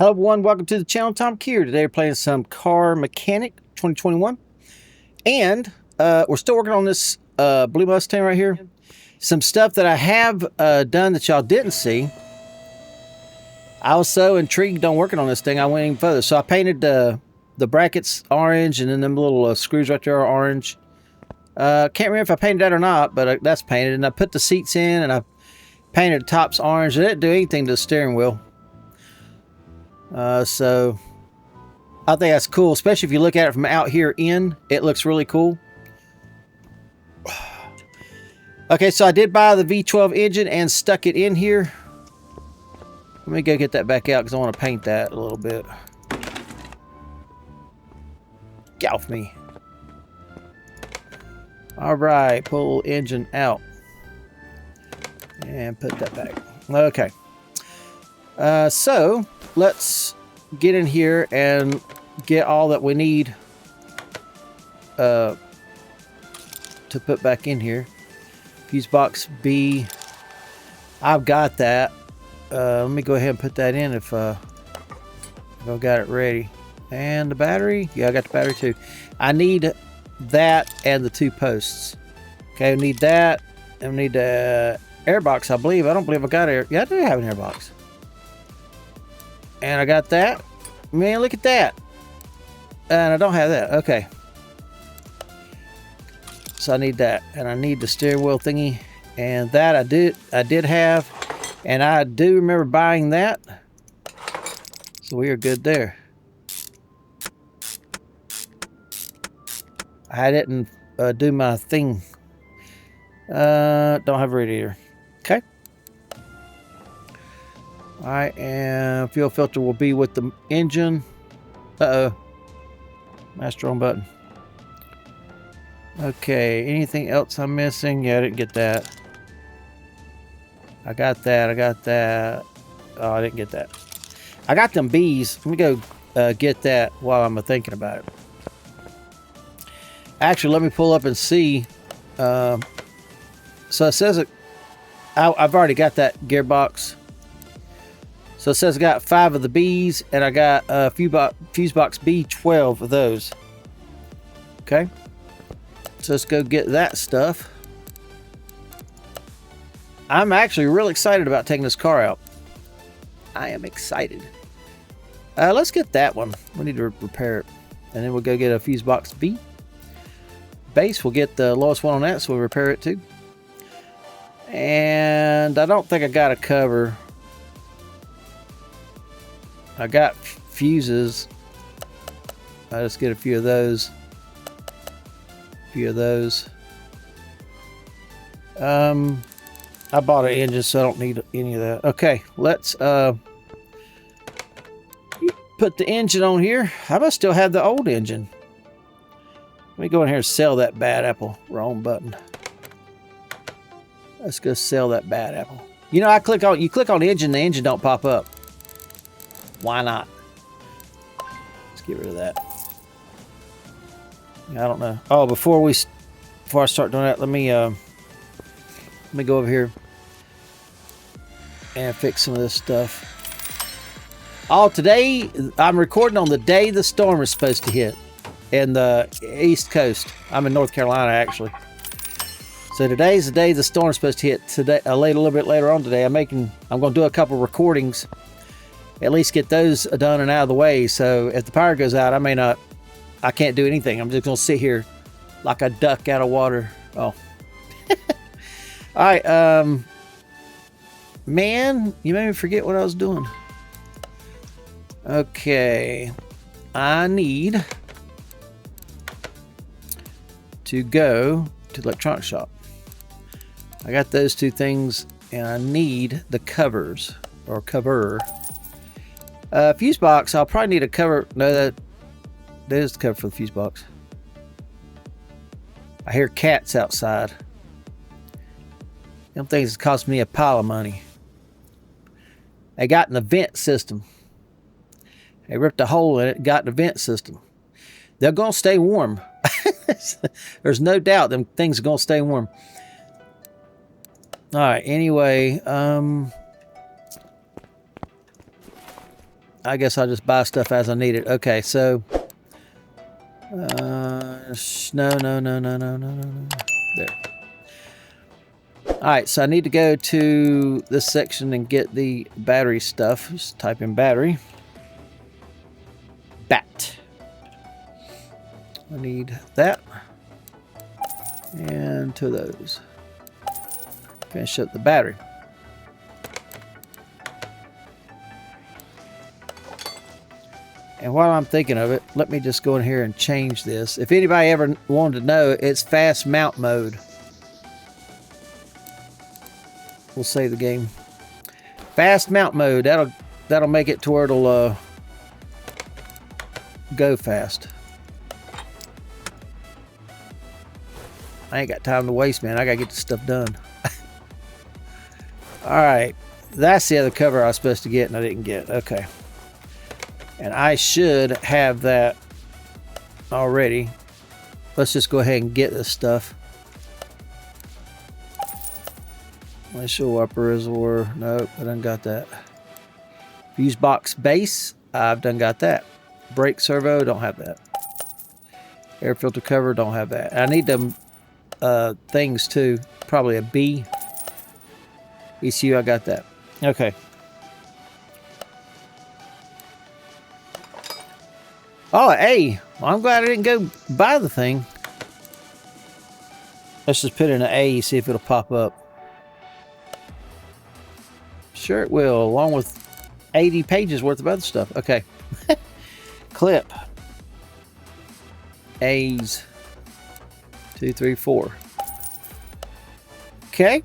Hello everyone, welcome to the channel. Tom Kier. Today we're playing some Car Mechanic 2021. And we're still working on this blue Mustang right here. Some stuff that I have done that y'all didn't see. I was so intrigued on working on this thing, I went even further. So I painted the brackets orange, and then them little screws right there are orange. Can't remember if I painted that or not, but that's painted. And I put the seats in, and I painted the tops orange. I didn't do anything to the steering wheel. So I think that's cool, especially if you look at it from out here in. It looks really cool. Okay, so I did buy the V12 engine and stuck it in here. Let me go get that back out because I want to paint that a little bit. Get off me. All right, pull engine out and put that back. Okay. So let's get in here and get all that we need to put back in here. Fuse box B, I've got that. Let me go ahead and put that in if I've got it ready. And the battery, yeah, I got the battery too. I need that and the two posts. Okay, I need that, and we need the airbox, I believe. I don't believe I got air. Yeah, I do have an airbox. And I got that. Man, look at that. And I don't have that. Okay. So I need that. And I need the steering wheel thingy. And that I did have. And I do remember buying that. So we are good there. I didn't do my thing. Don't have a radiator. Okay. Alright, and fuel filter will be with the engine. Uh-oh. Master on button. Okay, anything else I'm missing? Yeah, I didn't get that. I got that. Oh, I didn't get that. I got them B's. Let me go get that while I'm thinking about it. Actually, let me pull up and see. So it says I've already got that gearbox. So it says I got 5 of the B's, and I got a fuse box B 12 of those. Okay. So let's go get that stuff. I'm actually really excited about taking this car out. I am excited. Let's get that one. We need to repair it. And then we'll go get a fuse box B. Base, we'll get the lowest one on that, so we'll repair it too. And I don't think I got a cover. I got fuses. I'll just get a few of those. I bought an engine, so I don't need any of that. Okay, let's put the engine on here. I must still have the old engine. Let me go in here and sell that bad apple. Wrong button. Let's go sell that bad apple. You know, you click on the engine don't pop up. Why not? Let's get rid of that. I don't know. Oh, before I start doing that, let me go over here and fix some of this stuff. Oh, today I'm recording on the day the storm is supposed to hit in the East Coast. I'm in North Carolina actually. So today's the day the storm's supposed to hit. Today, a little bit later on today, I'm going to do a couple recordings. At least get those done and out of the way. So if the power goes out, I can't do anything. I'm just going to sit here like a duck out of water. Oh. All right. Man, you made me forget what I was doing. Okay. I need to go to the electronics shop. I got those two things, and I need the covers or cover. Fuse box, I'll probably need a cover. No, that is the cover for the fuse box. I hear cats outside. Them things cost me a pile of money. They got in the vent system. They ripped a hole in it, got in the vent system. They're going to stay warm. There's no doubt them things are going to stay warm. All right, anyway, I guess I'll just buy stuff as I need it. Okay, so no. There. All right, so I need to go to this section and get the battery stuff. Just type in battery. Bat. I need that. And 2 of those. Finish up the battery. And while I'm thinking of it, let me just go in here and change this. If anybody ever wanted to know, it's fast mount mode. We'll save the game. Fast mount mode. That'll make it to where it'll go fast. I ain't got time to waste, man. I gotta get this stuff done. Alright. That's the other cover I was supposed to get and I didn't get. Okay. And I should have that already. Let's just go ahead and get this stuff. Initial upper reservoir. Nope, I done got that. Fuse box base. I've done got that. Brake servo. Don't have that. Air filter cover. Don't have that. I need them things too. Probably a B. ECU. I got that. Okay. Oh, A. Well, I'm glad I didn't go buy the thing. Let's just put in an A. See if it'll pop up. Sure it will, along with 80 pages worth of other stuff. Okay. Clip. A's. 2, 3, 4. Okay.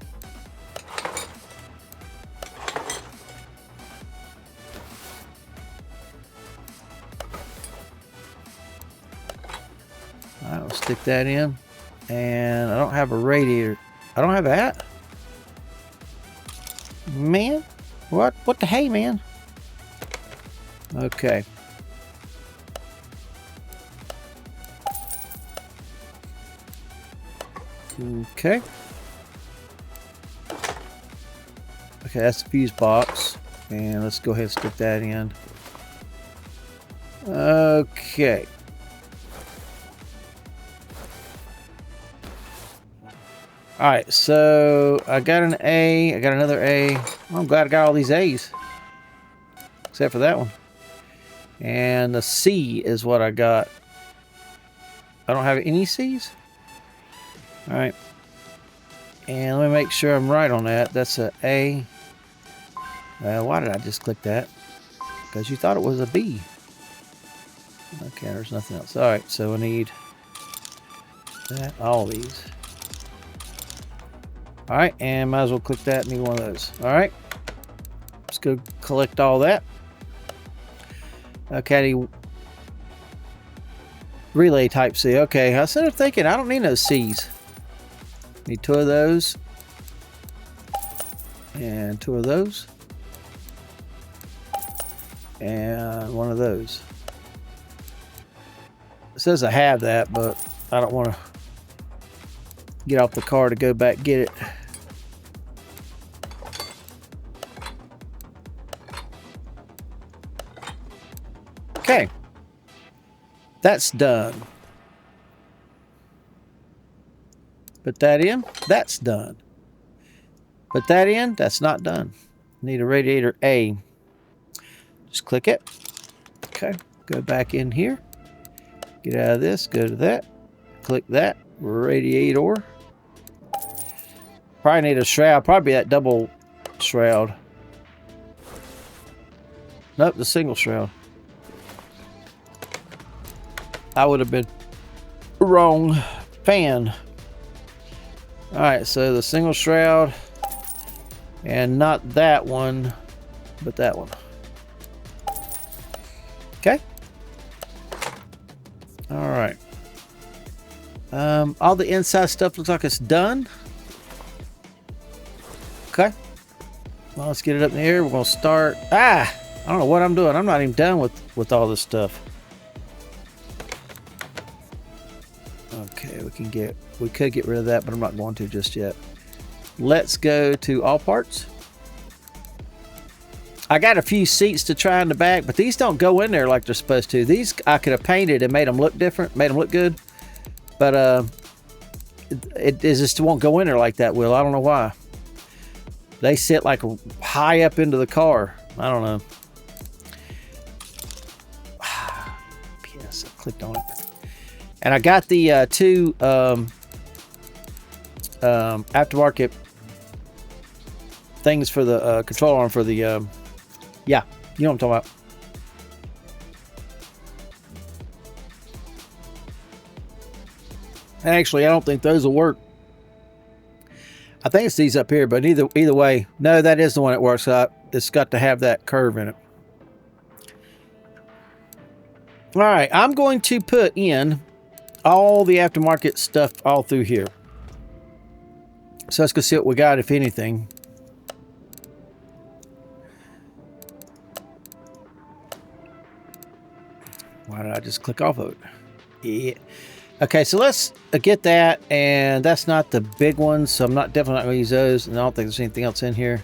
I'll stick that in. And I don't have a radiator. I don't have that. Man, what the hey, man? Okay. Okay. Okay, that's the fuse box. And let's go ahead and stick that in. Okay. Alright, so I got an A, I got another A. Well, I'm glad I got all these A's. Except for that one. And the C is what I got. I don't have any C's? Alright. And let me make sure I'm right on that. That's a A. Why did I just click that? Because you thought it was a B. Okay, there's nothing else. Alright, so I need that, all these. Alright, and might as well click that. Need one of those. Alright. Let's go collect all that. Okay. Relay type C. Okay, I was sort of thinking I don't need no C's. Need 2 of those. And 2 of those. And 1 of those. It says I have that, but I don't want to get off the car to go back get it. Okay. That's done. Put that in. That's done. Put that in. That's not done. Need a radiator A. Just click it. Okay. Go back in here. Get out of this. Go to that. Click that. Radiator. Probably need a shroud. Probably that double shroud. Nope, the single shroud. I would have been wrong. Fan. Alright, so the single shroud. And not that one, but that one. Okay. Alright. All the inside stuff looks like it's done. Okay. Well, let's get it up in the air. We're going to start. I don't know what I'm doing. I'm not even done with all this stuff. Okay, we could get rid of that, but I'm not going to just yet. Let's go to all parts. I got a few seats to try in the back, but these don't go in there like they're supposed to. These I could have painted and made them look different, made them look good, but it just won't go in there like that, Will. I don't know why. They sit like high up into the car. I don't know. Yes, I clicked on it. And I got the two aftermarket things for the control arm for the yeah, you know what I'm talking about. Actually, I don't think those will work. I think it's these up here, but either way, no, that is the one that works out. It's got to have that curve in it. All right, I'm going to put in all the aftermarket stuff all through here. So let's go see what we got, if anything. Why did I just click off of it? Yeah. Okay, so let's get that, and that's not the big ones, so I'm definitely not going to use those, and I don't think there's anything else in here.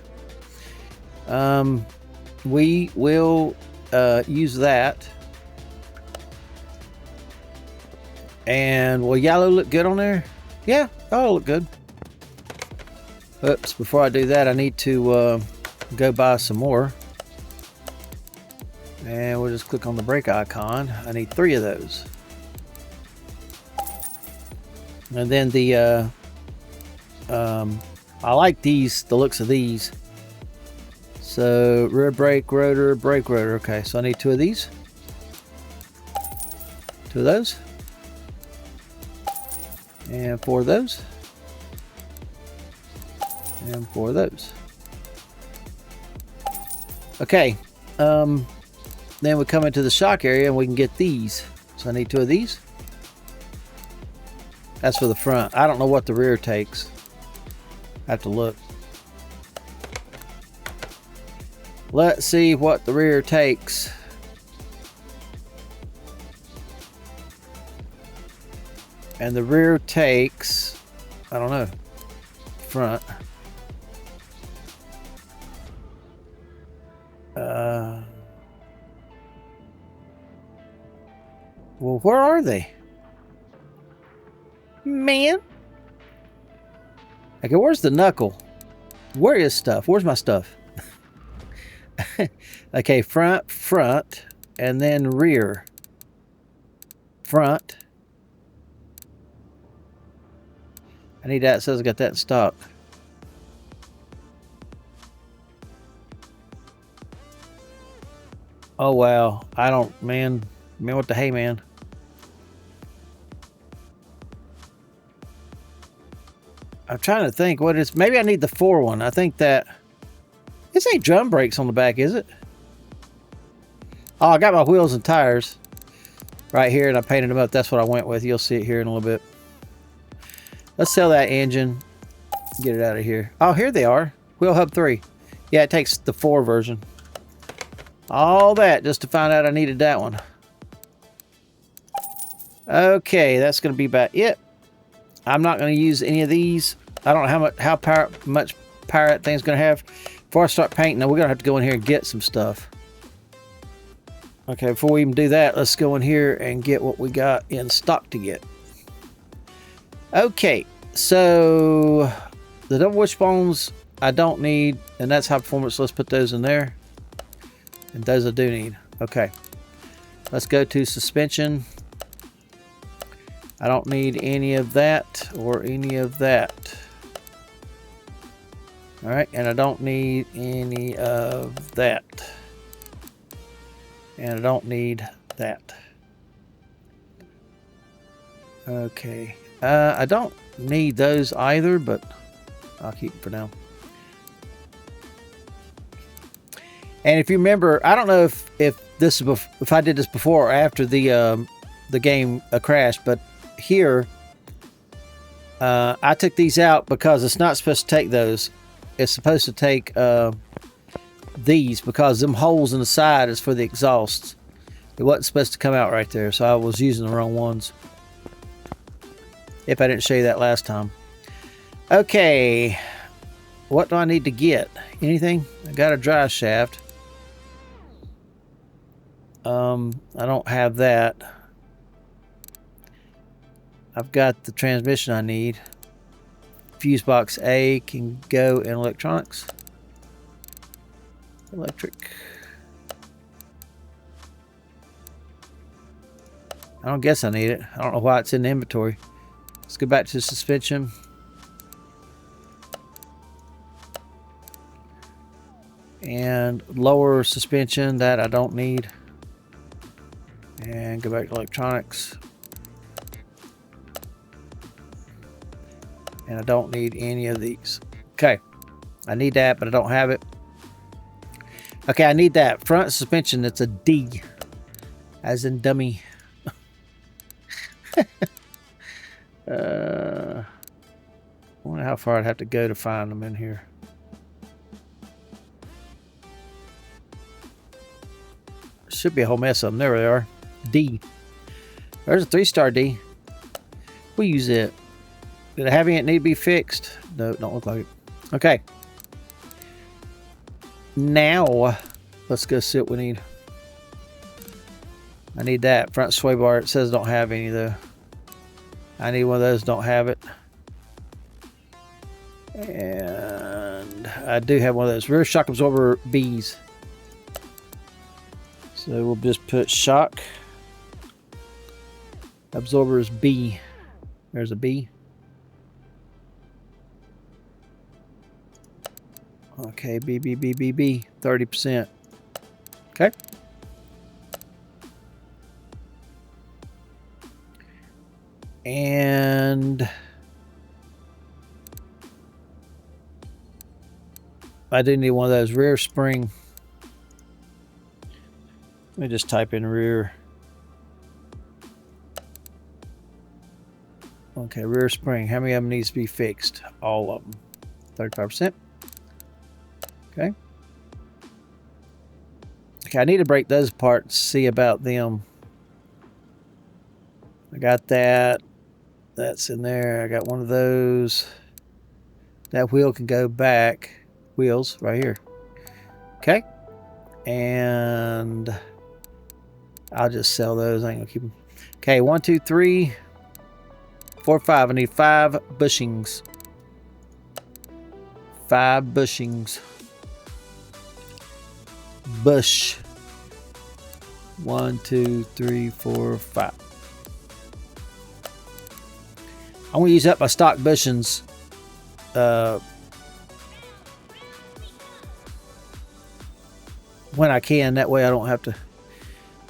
We will use that. And will yellow look good on there? Yeah, that'll look good. Oops, before I do that, I need to go buy some more. And we'll just click on the brake icon. I need 3 of those. And then the I like these, the looks of these. So rear brake rotor, brake rotor. Okay, so I need 2 of these. 2 of those. And 4 of those. And 4 of those. Okay. Then we come into the shock area and we can get these. So I need 2 of these. That's for the front. I don't know what the rear takes. I have to look. Let's see what the rear takes. And the rear takes, I don't know, front. Well, where are they? Man. Okay, where's the knuckle? Where is stuff? Where's my stuff? Okay, front, and then rear. Front. I need that. It says I got that in stock. Oh, wow. I don't, man, what the hey, man. I'm trying to think what it is. Maybe I need the 4 one. I think that this ain't drum brakes on the back, is it? Oh, I got my wheels and tires right here, and I painted them up. That's what I went with. You'll see it here in a little bit. Let's sell that engine. Get it out of here. Oh, here they are. Wheel hub 3. Yeah, it takes the 4 version. All that just to find out I needed that one. Okay, that's going to be about it. I'm not going to use any of these. I don't know how much power that thing's going to have. Before I start painting, now we're going to have to go in here and get some stuff. Okay, before we even do that, let's go in here and get what we got in stock to get. Okay, so the double wishbones I don't need, and that's high performance. Let's put those in there. And those I do need. Okay, let's go to suspension. I don't need any of that or any of that. All right, and I don't need any of that. And I don't need that. Okay. I don't need those either, but I'll keep them for now. And if you remember, I don't know if I did this before or after the game crashed, but here I took these out because it's not supposed to take those. It's supposed to take these because them holes in the side is for the exhausts. It wasn't supposed to come out right there, so I was using the wrong ones. If I didn't show you that last time. Okay, what do I need to get? Anything? I got a drive shaft. I don't have that. I've got the transmission I need. Fuse box A can go in electronics. Electric. I don't guess I need it. I don't know why it's in the inventory. Let's go back to suspension. And lower suspension, that I don't need. And go back to electronics. And I don't need any of these. Okay. I need that, but I don't have it. Okay, I need that front suspension that's a D. As in dummy. I wonder how far I'd have to go to find them in here. Should be a whole mess of them. There they are. D. There's a 3-star D. We'll use it. Did I have it need to be fixed? No, don't look like it. Okay. Now, let's go see what we need. I need that front sway bar. It says don't have any though. I need one of those. Don't have it. And I do have one of those rear shock absorber B's. So we'll just put shock absorbers B. There's a B. Okay, B, 30%. Okay. And I do need one of those rear spring. Let me just type in rear. Okay, rear spring. How many of them needs to be fixed? All of them. 35%. Okay. Okay, I need to break those apart to see about them. I got that. That's in there. I got one of those. That wheel can go back. Wheels right here. Okay. And I'll just sell those. I ain't gonna keep them. Okay, 1, 2, 3, 4, 5. I need 5 bushings. 5 bushings. Bush. 1, 2, 3, 4, 5. I'm gonna use up my stock bushings. When I can, that way I don't have to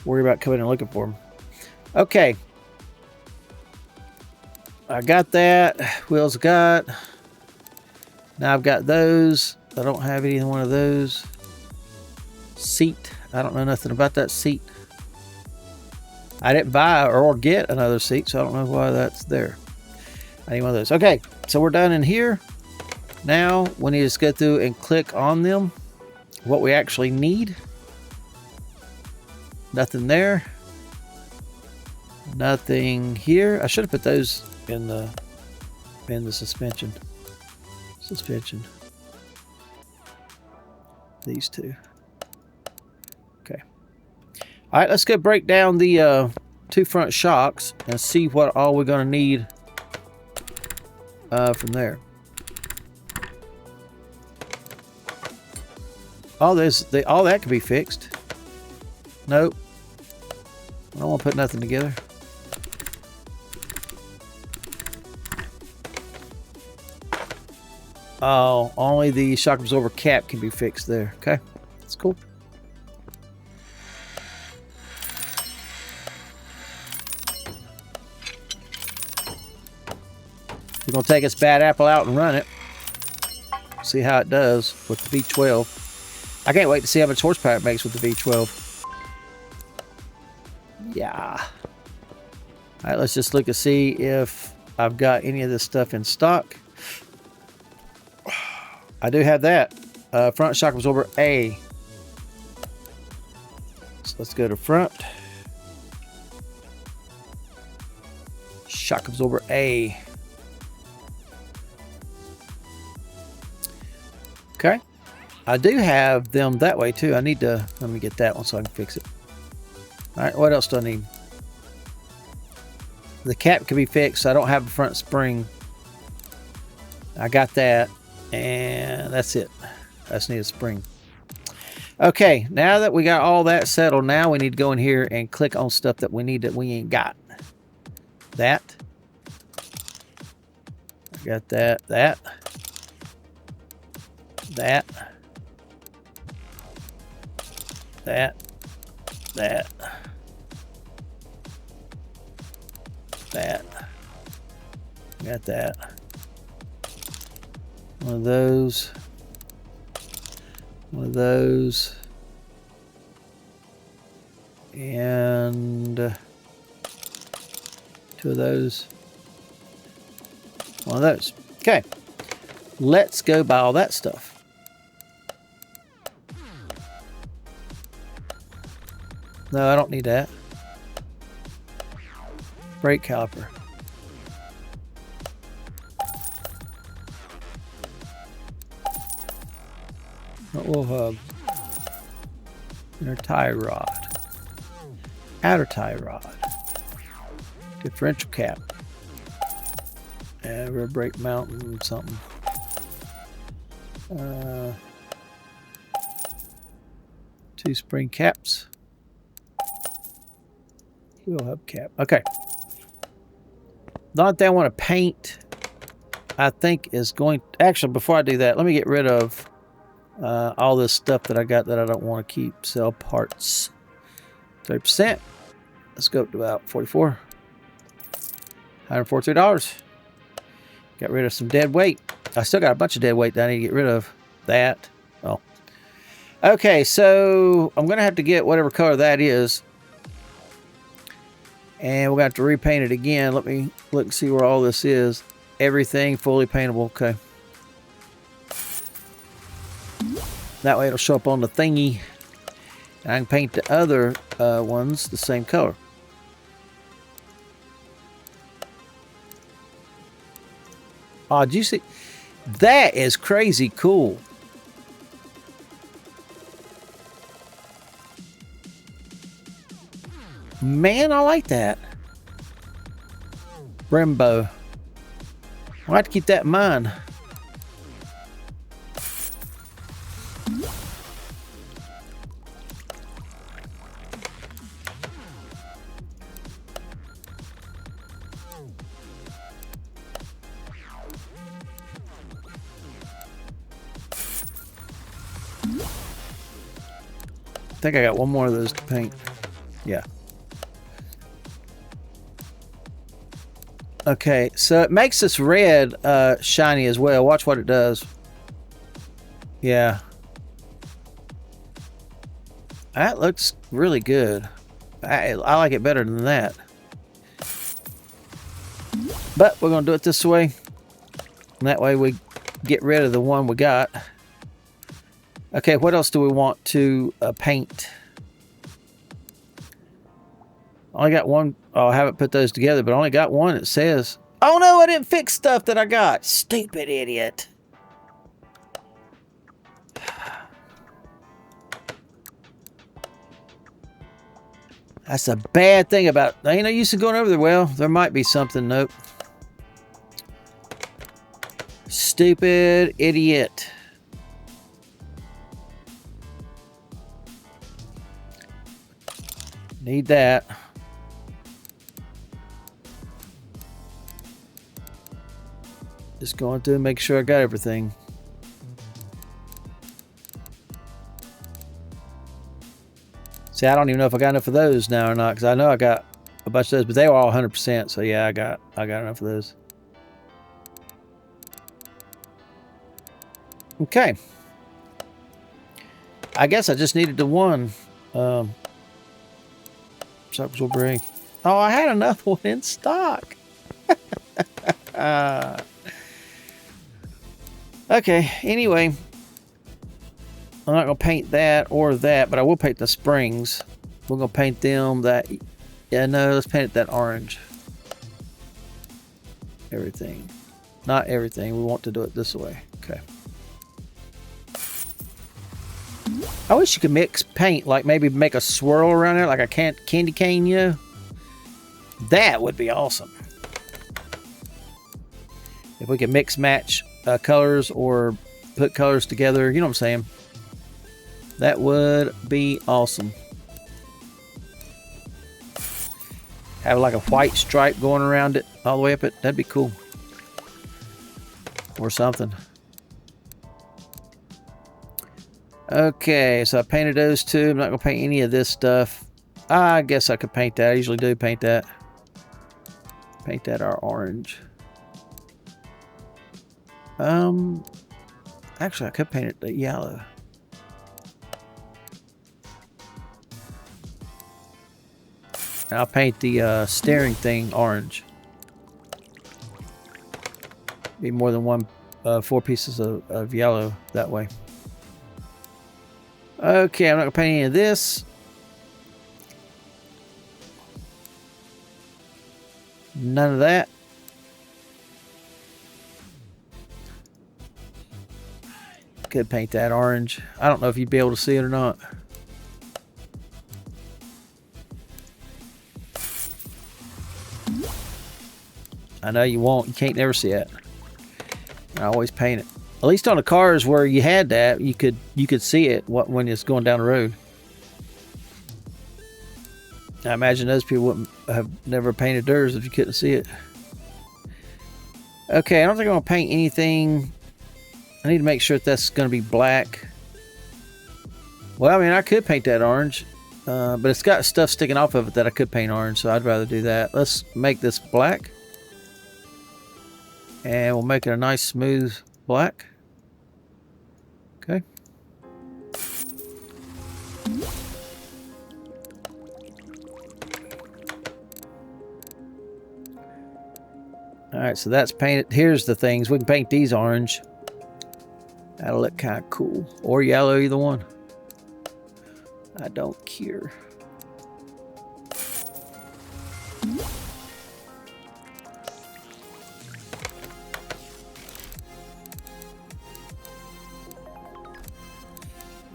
worry about coming and looking for them. Okay. I got that. Wheels got. Now I've got those. I don't have any one of those. Seat. I don't know nothing about that seat. I didn't buy or get another seat, so I don't know why that's there. I need one of those. Okay, so we're done in here. Now we need to just go through and click on them. What we actually need. Nothing there. Nothing here. I should have put those in the suspension. These two. Okay. All right, let's go break down the 2 front shocks and see what all we're going to need from there. All that can be fixed. Nope. I don't want to put nothing together. Oh, only the shock absorber cap can be fixed there. Okay, that's cool. We're going to take this bad apple out and run it. See how it does with the V12. I can't wait to see how much horsepower it makes with the V12. Yeah. All right, let's just look to see if I've got any of this stuff in stock. I do have that. Front shock absorber A. So let's go to front. Shock absorber A. Okay. I do have them that way too. I need to, let me get that one so I can fix it. All right, what else do I need? The cap can be fixed. I don't have a front spring. I got that, and that's it. I just need a spring. Okay, now that we got all that settled, now we need to go in here and click on stuff that we need that we ain't got. That. I got that. That. That. That. That. That. Got that. One of those. One of those. And two of those. One of those. Okay. Let's go buy all that stuff. No, I don't need that. Brake caliper. Wheel hub. Inner tie rod. Outer tie rod. Differential cap. And rear brake mounting something. Two spring caps. Wheel hub cap. Okay. Not that I want to paint. I think is going. Actually, before I do that, let me get rid of all this stuff that I got that I don't want to keep. Sell parts. 30%. Let's go up to about 44. $143. Got rid of some dead weight. I still got a bunch of dead weight that I need to get rid of. That. Oh. Okay, so I'm going to have to get whatever color that is. And we're going to have to repaint it again. Let me look and see where all this is. Everything fully paintable. Okay. That way it'll show up on the thingy. And I can paint the other ones the same color. Oh, did you see? That is crazy cool. Man, I like that. Brembo. I'll have to keep that in mind. I think I got one more of those to paint. Yeah. Okay, so it makes this red shiny as well. Watch what it does. Yeah. That looks really good. I like it better than that. But we're going to do it this way. And that way we get rid of the one we got. Okay, what else do we want to paint? I only got one. Oh, I haven't put those together, but I only got one. It says, oh no, I didn't fix stuff that I got. Stupid idiot. That's a bad thing about, I ain't no use in going over there. Well, there might be something. Nope. Stupid idiot. Need that. Just going through and make sure I got everything. See, I don't even know if I got enough of those now or not, because I know I got a bunch of those, but they were all 100%. So yeah, I got enough of those. Okay. I guess I just needed the one. Suckers will bring. Oh, I had another one in stock. Okay, anyway. I'm not going to paint that or that, but I will paint the springs. We're going to paint them that... Yeah, no, let's paint it that orange. Everything. Not everything. We want to do it this way. Okay. I wish you could mix paint, like maybe make a swirl around there, like a candy cane, you know? That would be awesome. If we could mix match colors or put colors together, you know what I'm saying? That would be awesome. Have like a white stripe going around it, all the way up it. That'd be cool. Or something. Okay, so I painted those two. I'm not going to paint any of this stuff. I guess I could paint that. I usually do paint that. Paint that our orange. Actually, I could paint it the yellow. I'll paint the steering thing orange. Be more than one, 4 pieces of yellow that way. Okay, I'm not gonna paint any of this. None of that. Could paint that orange. I don't know if you'd be able to see it or not. I know you won't. You can't never see it. I always paint it. At least on the cars where you had that, you could see it when it's going down the road. I imagine those people wouldn't have never painted theirs if you couldn't see it. Okay, I don't think I'm gonna paint anything. I need to make sure that that's gonna be black. Well, I mean, I could paint that orange, but it's got stuff sticking off of it that I could paint orange, so I'd rather do that. Let's make this black. And we'll make it a nice smooth black. Okay. Alright, so that's painted. Here's the things. We can paint these orange. That'll look kind of cool. Or yellow, either one. I don't care.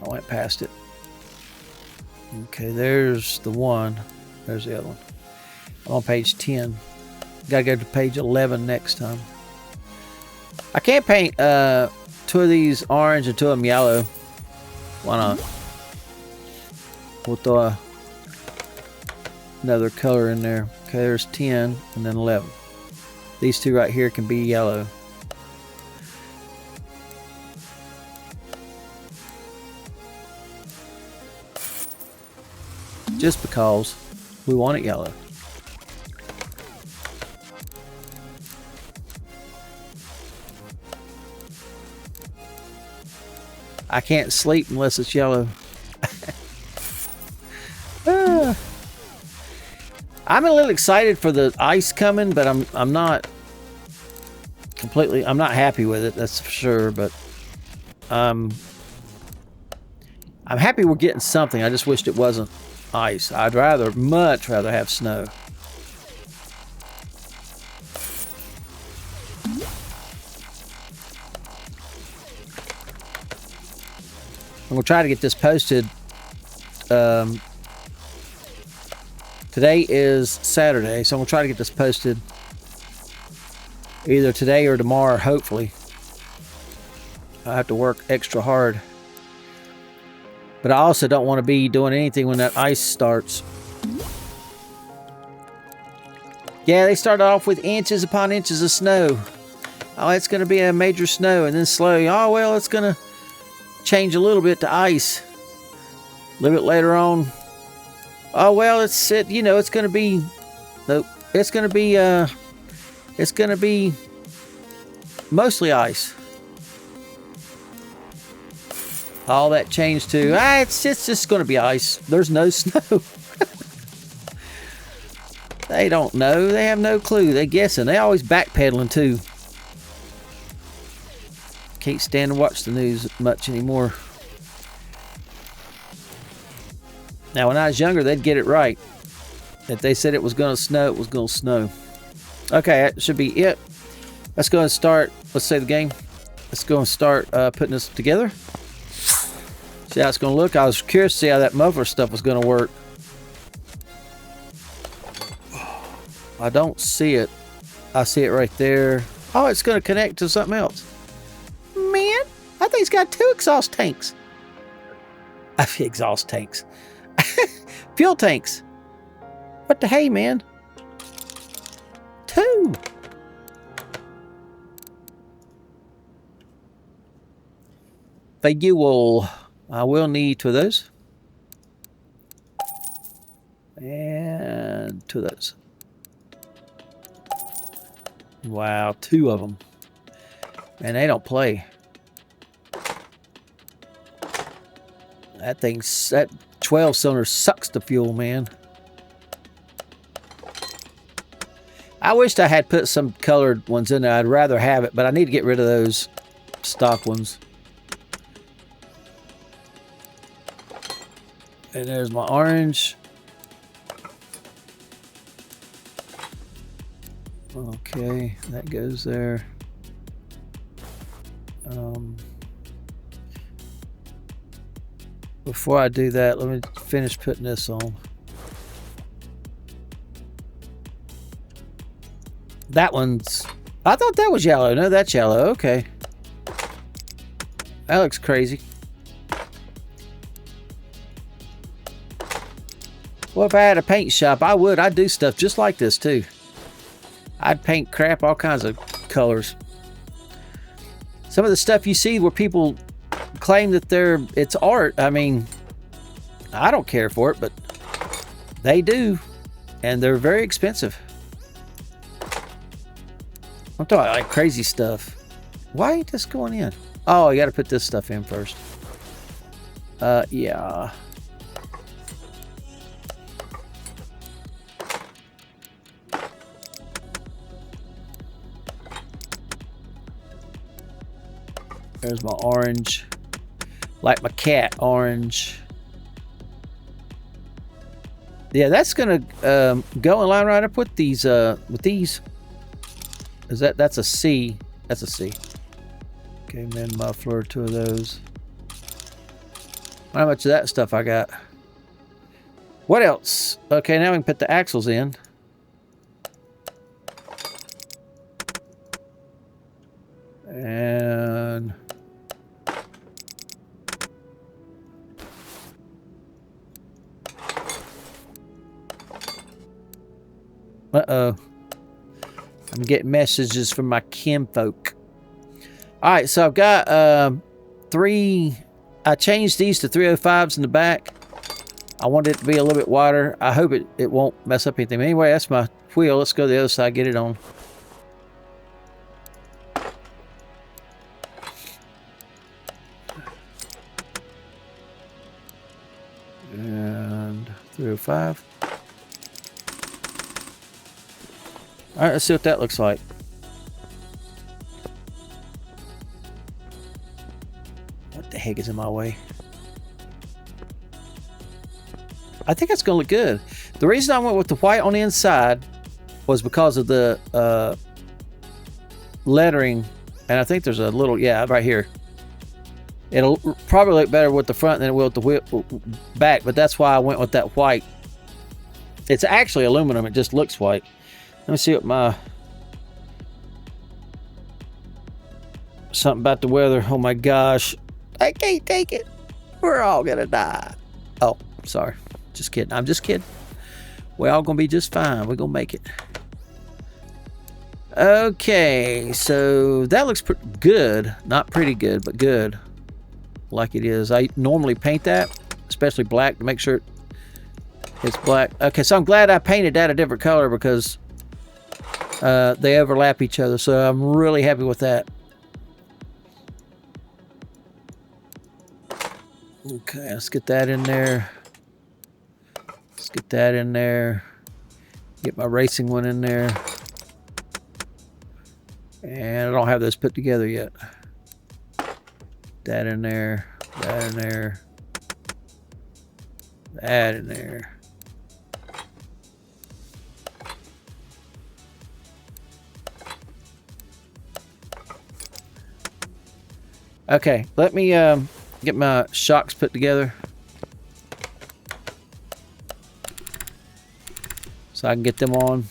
I went past it. Okay, there's the one. There's the other one. I'm on page 10. Gotta go to page 11 next time. I can't paint 2 of these orange and 2 of them yellow. Why not? We'll throw another color in there. Okay, there's 10 and then 11. These 2 right here can be yellow. Just because we want it yellow. I can't sleep unless it's yellow. I'm a little excited for the ice coming, but I'm not completely. I'm not happy with it. That's for sure. But I'm happy we're getting something. I just wished it wasn't ice. I'd much rather have snow. I'm gonna try to get this posted. Today is Saturday, so I'm gonna try to get this posted either today or tomorrow, hopefully. I have to work extra hard. But I also don't want to be doing anything when that ice starts. Yeah, they started off with inches upon inches of snow. Oh, it's going to be a major snow, and then slowly, oh, well, it's going to change a little bit to ice. A little bit later on, oh, well, it's going to be, nope, it's going to be mostly ice. All that changed to, it's just going to be ice. There's no snow. They don't know. They have no clue. They're guessing. They always backpedaling too. Can't stand to watch the news much anymore. Now, when I was younger, they'd get it right. If they said it was going to snow, it was going to snow. Okay, that should be it. Let's go and start. Let's save the game. Let's go and start putting this together. See how it's going to look? I was curious to see how that muffler stuff was going to work. I don't see it. I see it right there. Oh, it's going to connect to something else. Man, I think it's got 2 exhaust tanks. Exhaust tanks. Fuel tanks. What the hey, man? 2. Fuel. I will need 2 of those. And 2 of those. Wow, 2 of them. And they don't play. That 12-cylinder sucks the fuel, man. I wished I had put some colored ones in there. I'd rather have it, but I need to get rid of those stock ones. And there's my orange. Okay, that goes there. Before I do that, let me finish putting this on. That one's... I thought that was yellow. No, that's yellow. Okay. That looks crazy. Well, if I had a paint shop, I would. I'd do stuff just like this, too. I'd paint crap, all kinds of colors. Some of the stuff you see where people claim that it's art, I mean, I don't care for it, but they do. And they're very expensive. I'm talking like crazy stuff. Why ain't this going in? Oh, you got to put this stuff in first. Yeah. There's my orange. Like my cat orange. Yeah, that's gonna go in line right up with these with these. Is that's a C? That's a C. Okay, man, muffler, 2 of those. How much of that stuff I got? What else? Okay, now we can put the axles in. And uh-oh. I'm getting messages from my kinfolk. Alright, so I've got 3... I changed these to 305s in the back. I want it to be a little bit wider. I hope it won't mess up anything. Anyway, that's my wheel. Let's go to the other side, get it on. And 305. Alright, let's see what that looks like. What the heck is in my way? I think it's going to look good. The reason I went with the white on the inside was because of the lettering. And I think there's a little, yeah, right here. It'll probably look better with the front than it will with the back, but that's why I went with that white. It's actually aluminum. It just looks white. Let me see what my... Something about the weather. Oh my gosh. I can't take it. We're all gonna die. Oh, sorry. Just kidding. I'm just kidding. We're all gonna be just fine. We're gonna make it. Okay, so that looks good. Not pretty good, but good. Like it is. I normally paint that, especially black, to make sure it's black. Okay, so I'm glad I painted that a different color because they overlap each other, so I'm really happy with that. Okay, let's get that in there. Let's get that in there. Get my racing one in there. And I don't have those put together yet. That in there. That in there. That in there. Okay, let me get my shocks put together so I can get them on.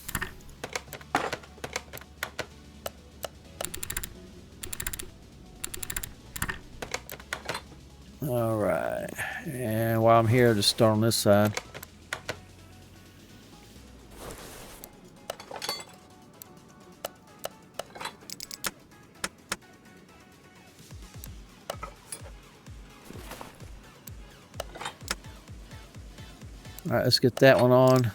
All right, and while I'm here, I'll just start on this side. All right, let's get that one on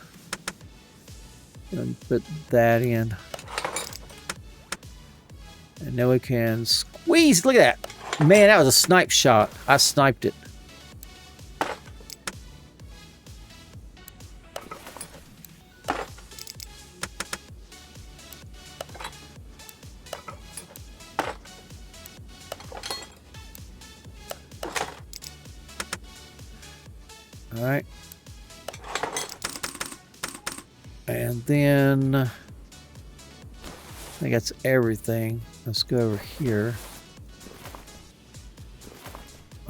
and put that in. And then we can squeeze. Look at that. Man, that was a snipe shot. I sniped it. All right. And then I think that's everything. Let's go over here.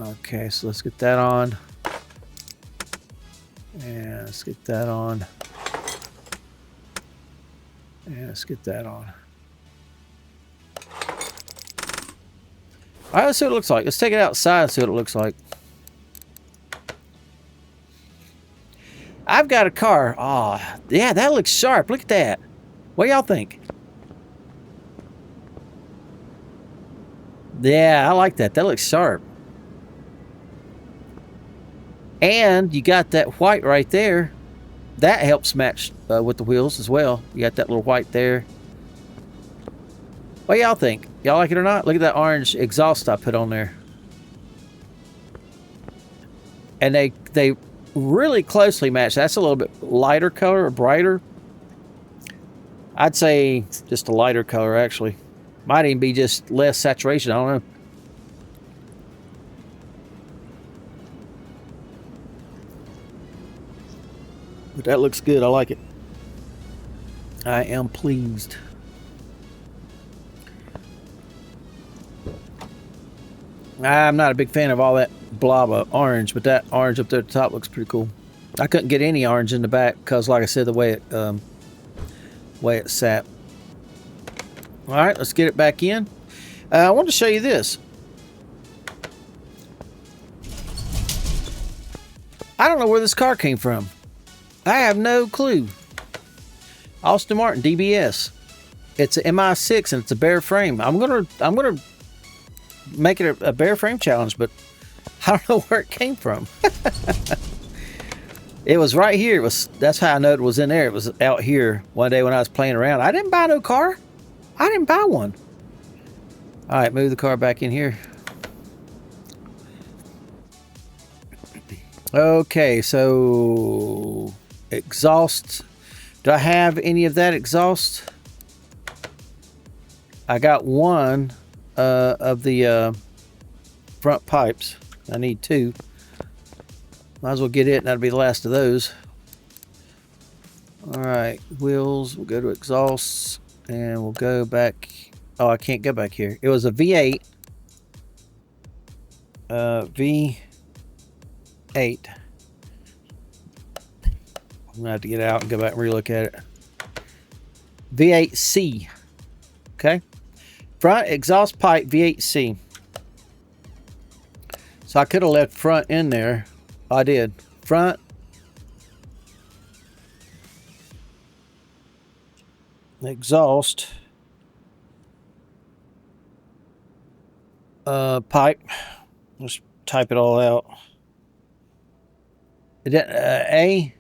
Okay, so let's get that on. And let's get that on. And let's get that on. All right, let's see what it looks like. Let's take it outside and see what it looks like. I've got a car. Oh, yeah, that looks sharp. Look at that. What y'all think? Yeah, I like that. That looks sharp. And you got that white right there. That helps match with the wheels as well. You got that little white there. What y'all think? Y'all like it or not? Look at that orange exhaust I put on there. And they really closely match. That's a little bit lighter color or brighter. I'd say just a lighter color, actually. Might even be just less saturation. I don't know. But that looks good. I like it. I am pleased. I'm not a big fan of all that blob of orange, but that orange up there at the top looks pretty cool. I couldn't get any orange in the back because, like I said, the way it sat. All right, let's get it back in. I want to show you this. I don't know where this car came from. I have no clue. Austin Martin DBS. It's an MI6 and it's a bare frame. I'm gonna make it a bare frame challenge, but I don't know where it came from. It was right here. That's how I know it was in there. It was out here one day when I was playing around. I didn't buy no car. I didn't buy one. All right, move the car back in here. Okay, so exhaust. Do I have any of that exhaust? I got one of the front pipes. I need two. Might as well get it, and that'll be the last of those. All right, wheels. We'll go to exhausts, and we'll go back. Oh, I can't go back here. It was a V8. V8. I'm gonna have to get out and go back and relook at it. V8C. Okay. Front exhaust pipe V8C. So I could have left front in there. I did. Front. Exhaust. Pipe. Let's type it all out. A.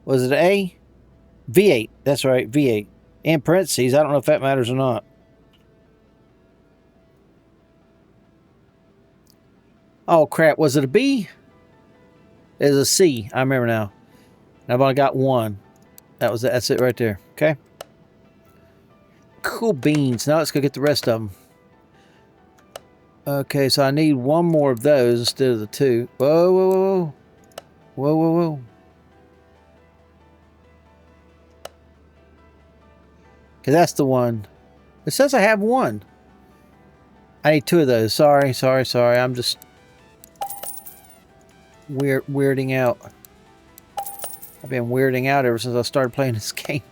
Was it A? V8. That's right. V8. In parentheses. I don't know if that matters or not. Oh crap. Was it a B? It was a C. I remember now. I've only got one. That's it right there. Okay. Cool beans. Now let's go get the rest of them. Okay, so I need one more of those instead of the two. Whoa, whoa, whoa. Whoa, whoa, whoa. Because that's the one. It says I have one. I need two of those. Sorry. I'm just weirding out. I've been weirding out ever since I started playing this game.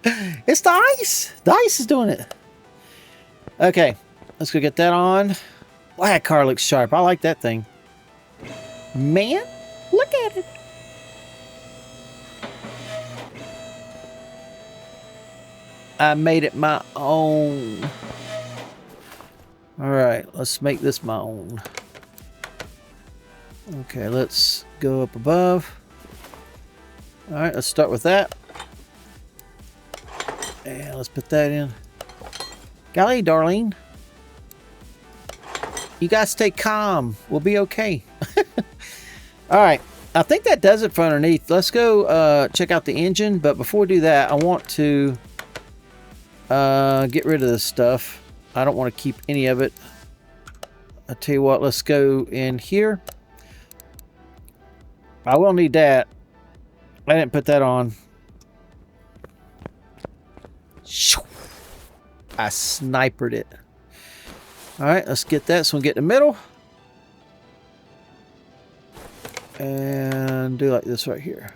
It's the ice! The ice is doing it. Okay, let's go get that on. Wow, that car looks sharp. I like that thing. Man, look at it. I made it my own. Alright, let's make this my own. Okay, let's go up above. Alright, let's start with that. And let's put that in. Golly, Darlene. You guys stay calm. We'll be okay. Alright, I think that does it for underneath. Let's go check out the engine. But before we do that, I want to get rid of this stuff. I don't want to keep any of it. I'll tell you what, let's go in here. I will need that. I didn't put that on. I snipered it. Alright, let's get that. So we'll get in the middle. And do like this right here.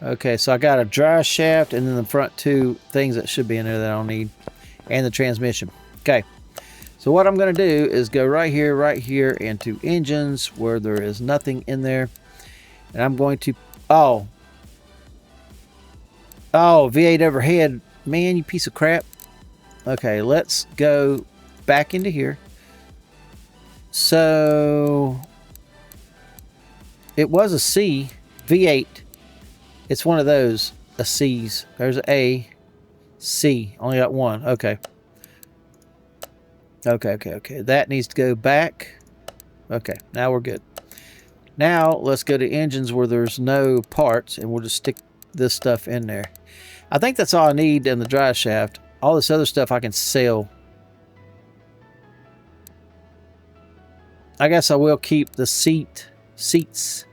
Okay, so I got a dry shaft and then the front two things that should be in there that I don't need. And the transmission. Okay. So what I'm going to do is go right here, into engines where there is nothing in there. And I'm going to... Oh, V8 overhead. Man, you piece of crap. Okay, let's go back into here. So... It was a C. V8. It's one of those. A C's. There's an A. C. Only got one. Okay. Okay. That needs to go back. Okay, now we're good. Now, let's go to engines where there's no parts, and we'll just stick this stuff in there. I think that's all I need in the drive shaft. All this other stuff I can sell. I guess I will keep the seats,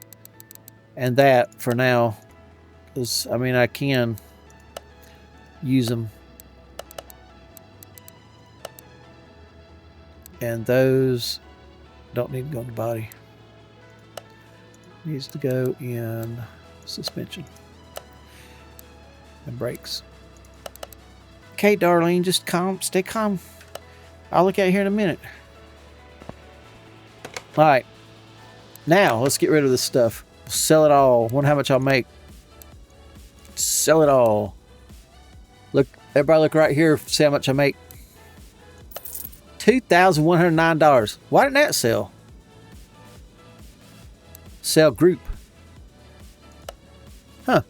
and that for now. Because, I mean, I can use them. And those don't need to go in the body. Needs to go in suspension and brakes. Okay, Darlene, just calm, stay calm. I'll look at it here in a minute. Alright. Now, let's get rid of this stuff. Sell it all. Wonder how much I'll make. Sell it all. Look, everybody look right here, see how much I make. $2,109. Why didn't that sell? Sell group. Huh.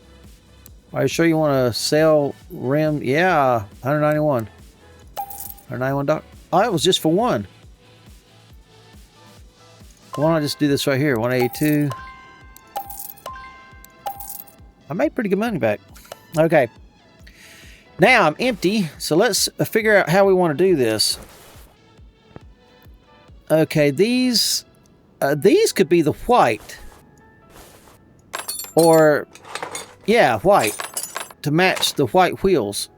Are you sure you want to sell rim? Yeah, 191. $191. Oh, it was just for one. Why don't I just do this right here? 182. I made pretty good money back. Okay. Now I'm empty, so let's figure out how we want to do this. Okay, these could be the white. Or, yeah, white. To match the white wheels.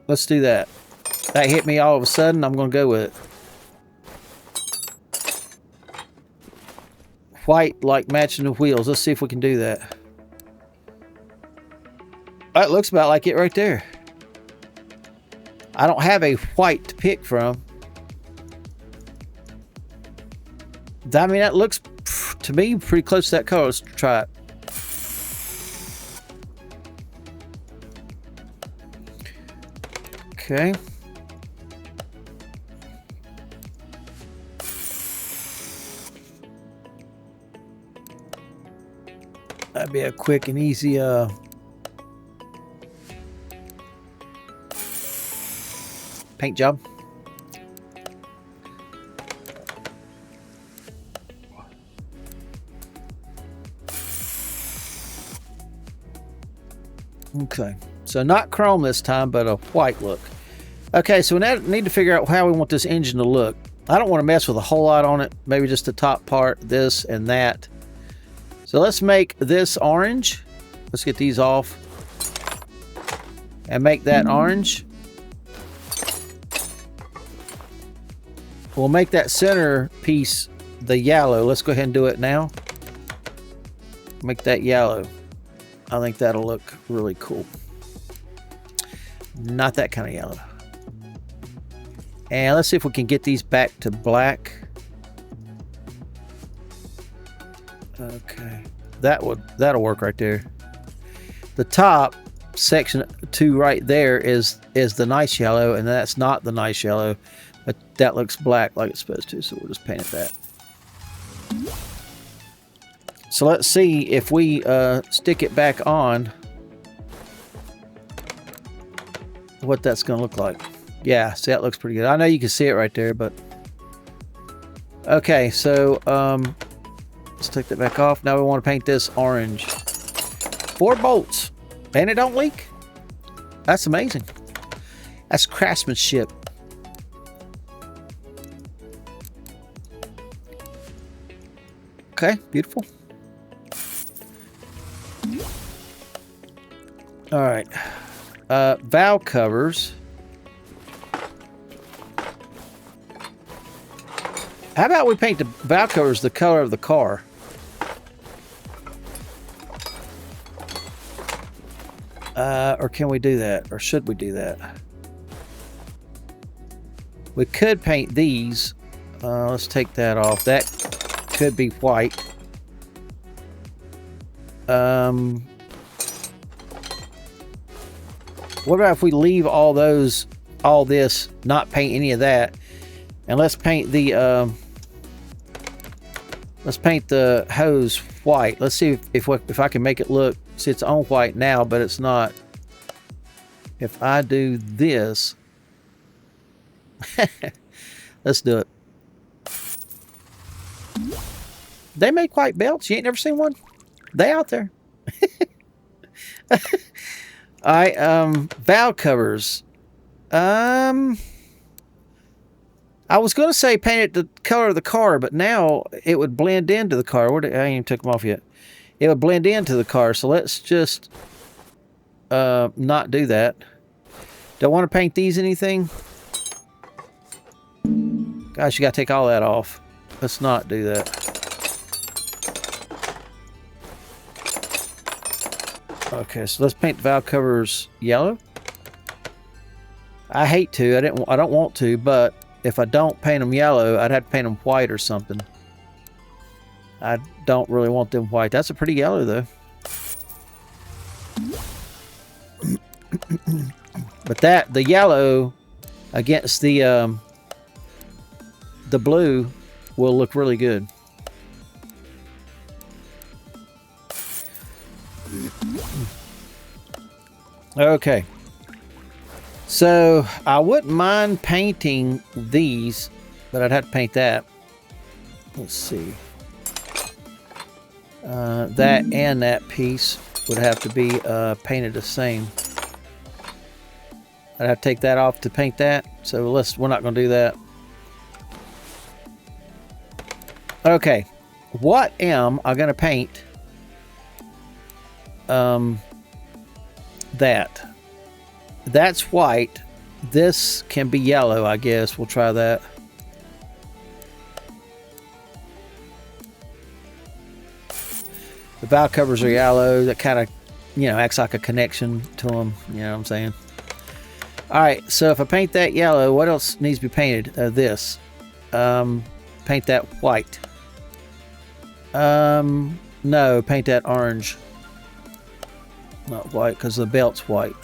Let's do that. That hit me all of a sudden. I'm going to go with it. White, like matching the wheels. Let's see if we can do that. That looks about like it right there. I don't have a white to pick from. I mean, that looks, to me, pretty close to that color. Let's try it. Okay. That'd be a quick and easy paint job. Okay, so not chrome this time, but a white look. Okay, so we now need to figure out how we want this engine to look. I don't want to mess with a whole lot on it. Maybe just the top part, this and that. So let's make this orange. Let's get these off. And make that orange. We'll make that center piece the yellow. Let's go ahead and do it now. Make that yellow. I think that'll look really cool. Not that kind of yellow. And let's see if we can get these back to black. Okay. That'll work right there. The top section 2 right there is the nice yellow, and that's not the nice yellow, but that looks black like it's supposed to, so we'll just paint it that. So let's see if we stick it back on, what that's going to look like. Yeah, see, that looks pretty good. I know you can see it right there, but okay, so let's take that back off. Now we want to paint this orange. 4 bolts, and it don't leak. That's amazing. That's craftsmanship. Okay, beautiful. All right, valve covers. How about we paint the valve covers the color of the car? Or can we do that? Or should we do that? We could paint these. Let's take that off. That could be white. What about if we leave all this, not paint any of that, and let's paint the hose white. Let's see if I can make it look. See, it's on white now, but it's not. If I do this, let's do it. They make white belts. You ain't never seen one? They out there. All right, valve covers. I was going to say paint it the color of the car, but now it would blend into the car. I ain't even took them off yet. It would blend into the car, so let's just not do that. Don't want to paint these anything. Gosh, you got to take all that off. Let's not do that. Okay, so let's paint the valve covers yellow. I hate to. I don't want to, but if I don't paint them yellow, I'd have to paint them white or something. I don't really want them white. That's a pretty yellow, though. But the yellow against the blue will look really good. Okay. So I wouldn't mind painting these, but I'd have to paint that. Let's see. That and that piece would have to be painted the same. I'd have to take that off to paint that. So we're not going to do that. Okay. What am I going to paint? That's white. This can be yellow, I guess. We'll try that. The valve covers are yellow. That kind of, acts like a connection to them. You know what I'm saying? All right. So if I paint that yellow, what else needs to be painted? This. Paint that white. No, paint that orange. Not white, because the belt's white.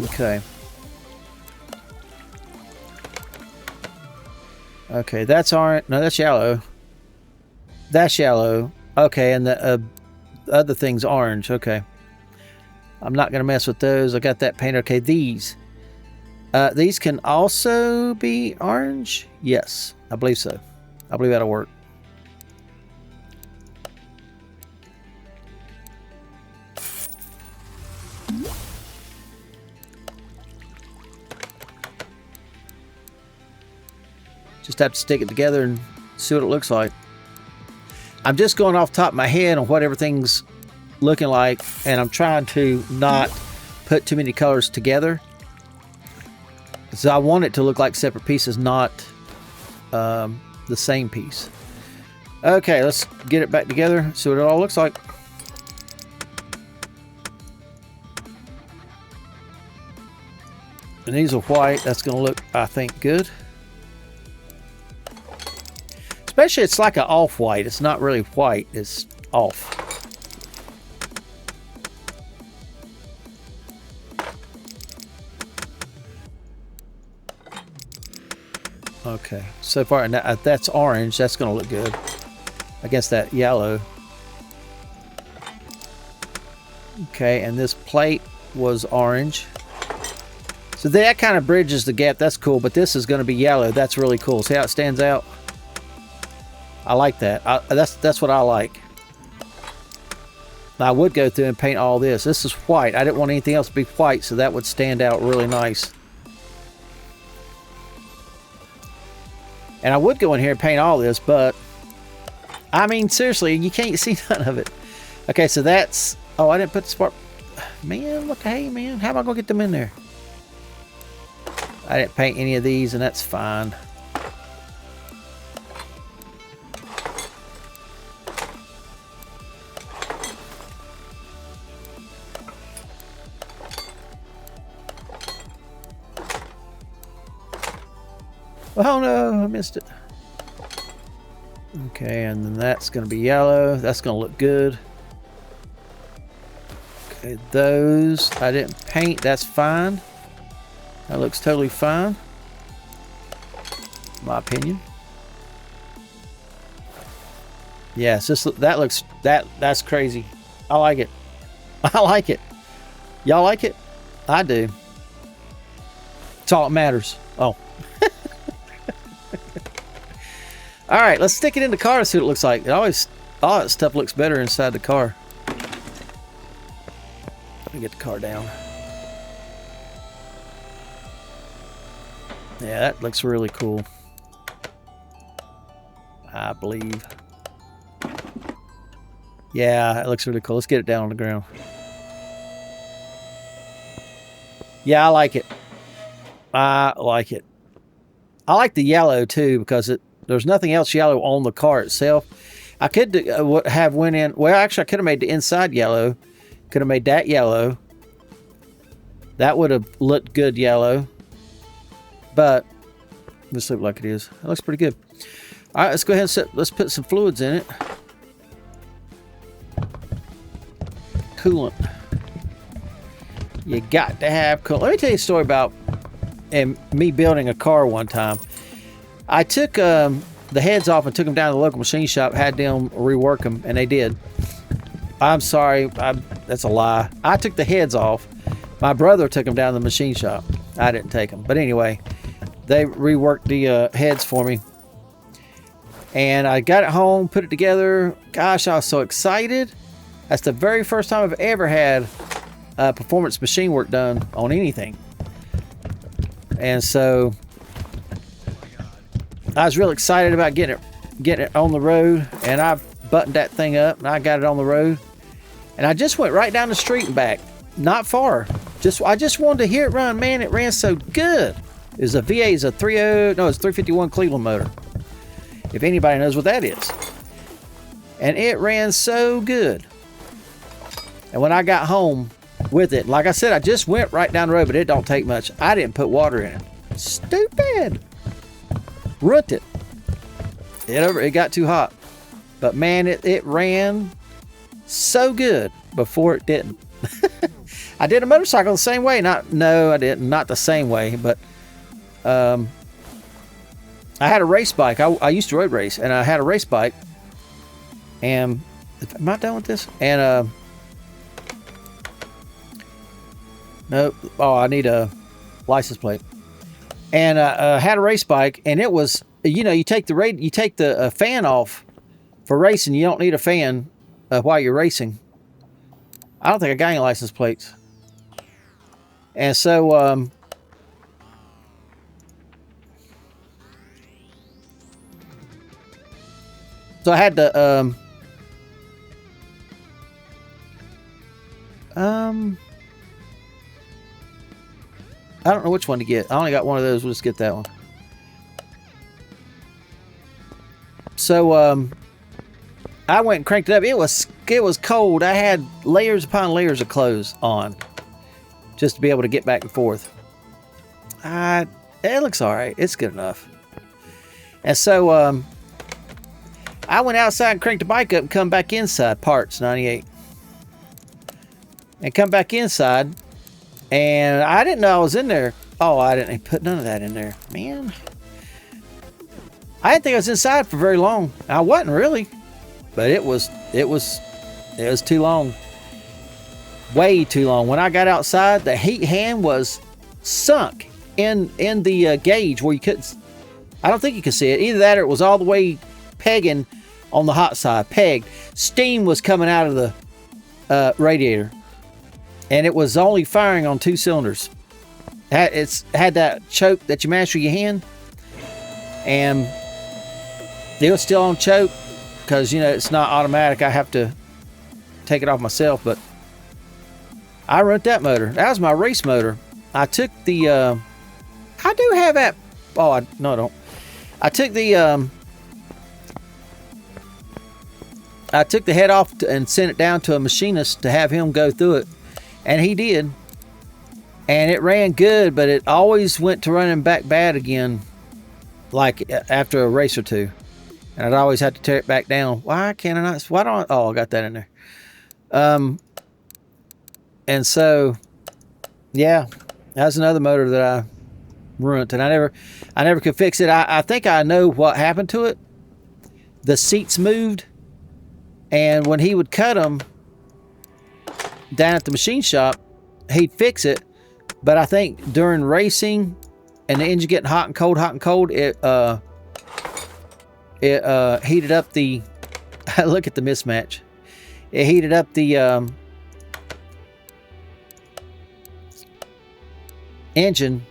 Okay. Okay, that's orange. No, that's yellow. That's yellow. Okay, and the other thing's orange. Okay. I'm not going to mess with those. I got that painted. Okay, these can also be orange? Yes, I believe so. I believe that'll work. Just have to stick it together and see what it looks like. I'm just going off the top of my head on what everything's looking like, and I'm trying to not put too many colors together. So I want it to look like separate pieces, not the same piece. Okay, let's get it back together, see what it all looks like. And these are white. That's going to look, I think, good. Especially it's like an off-white. It's not really white. It's off. Okay. So far, that's orange. That's going to look good against that yellow. Okay, and this plate was orange. So that kind of bridges the gap. That's cool, but this is going to be yellow. That's really cool. See how it stands out? I like that. That's what I like. Now, I would go through and paint all this. This is white. I didn't want anything else to be white, so that would stand out really nice. And I would go in here and paint all this, but I mean, seriously, you can't see none of it. Okay, so that's... Oh, I didn't put the spark... Man, what the hey, man? How am I going to get them in there? I didn't paint any of these, and that's fine. Oh no, I missed it. Okay, and then that's going to be yellow. That's going to look good. Okay, those I didn't paint. That's fine. That looks totally fine. My opinion. Yeah, it's just that's crazy. I like it. I like it. Y'all like it? I do. It's all that matters. Oh. All right, let's stick it in the car and see what it looks like. All that stuff looks better inside the car. Let me get the car down. Yeah, that looks really cool. I believe. Yeah, it looks really cool. Let's get it down on the ground. Yeah, I like it. I like it. I like the yellow too because there's nothing else yellow on the car itself. I could have went in. Well, actually, I could have made the inside yellow. Could have made that yellow. That would have looked good yellow. But this looks like it is. It looks pretty good. All right, let's go ahead and let's put some fluids in it. Coolant. You got to have coolant. Let me tell you a story about me building a car one time. I took the heads off and took them down to the local machine shop, had them rework them, and they did. I'm sorry, that's a lie. I took the heads off. My brother took them down to the machine shop. I didn't take them. But anyway, they reworked the heads for me. And I got it home, put it together. Gosh, I was so excited. That's the very first time I've ever had performance machine work done on anything. And so I was real excited about getting it on the road, and I buttoned that thing up and I got it on the road, and I just went right down the street and back, not far. I just wanted to hear it run. Man, it ran so good. It was a V8, it's a 351 Cleveland motor. If anybody knows what that is. And it ran so good. And when I got home with it, like I said, I just went right down the road, but it don't take much. I didn't put water in it. Stupid. Ruined it. It got too hot. But man, it ran so good before it didn't. I did a motorcycle the same way. No, I didn't. Not the same way, but I had a race bike. I used to road race, and I had a race bike. And am I done with this? And no. Oh, I need a license plate. And I had a race bike, and it was, you take the fan off for racing. You don't need a fan while you're racing. I don't think I got any license plates. And so I had to I don't know which one to get. I only got one of those. We'll just get that one. So I went and cranked it up. It was cold. I had layers upon layers of clothes on just to be able to get back and forth. It looks all right. It's good enough. And so I went outside and cranked the bike up and come back inside. Parts 98. And come back inside, and I didn't know I was in there. Oh, I didn't put none of that in there, man. I didn't think I was inside for very long. I wasn't really, but it was too long. Way too long. When I got outside, the heat hand was sunk in the gauge where you couldn't. I don't think you could see it. Either that or it was all the way pegging on the hot side. Pegged. Steam was coming out of the radiator. And it was only firing on 2 cylinders. It's had that choke that you mash with your hand. And it was still on choke. Because, you know, it's not automatic. I have to take it off myself. But I run that motor. That was my race motor. I took the... I do have that... Oh, no, I don't. I took the head off and sent it down to a machinist to have him go through it. And he did. And it ran good, but it always went to running back bad again, like after a race or two. And I'd always have to tear it back down. Why can't I not? Why don't I? Oh, I got that in there. And so, yeah, that's another motor that I ruined. And I never could fix it. I think I know what happened to it. The seats moved. And when he would cut them down at the machine shop, he'd fix it. But I think during racing and the engine getting hot and cold, it heated up the... Look at the mismatch. It heated up the engine,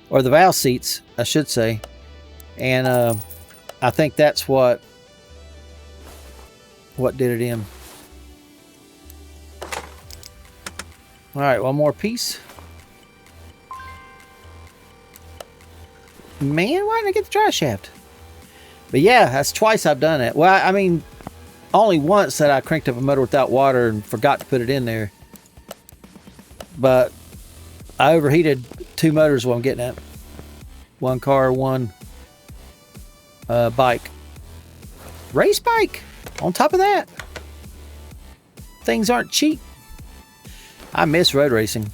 or the valve seats, I should say. And I think that's what did it in. All right, one more piece. Man, why didn't I get the dry shaft? But yeah, that's twice I've done it. Well, I mean, only once that I cranked up a motor without water and forgot to put it in there. But I overheated 2 motors while I'm getting at. 1 car, 1 bike. Race bike on top of that. Things aren't cheap. I miss road racing.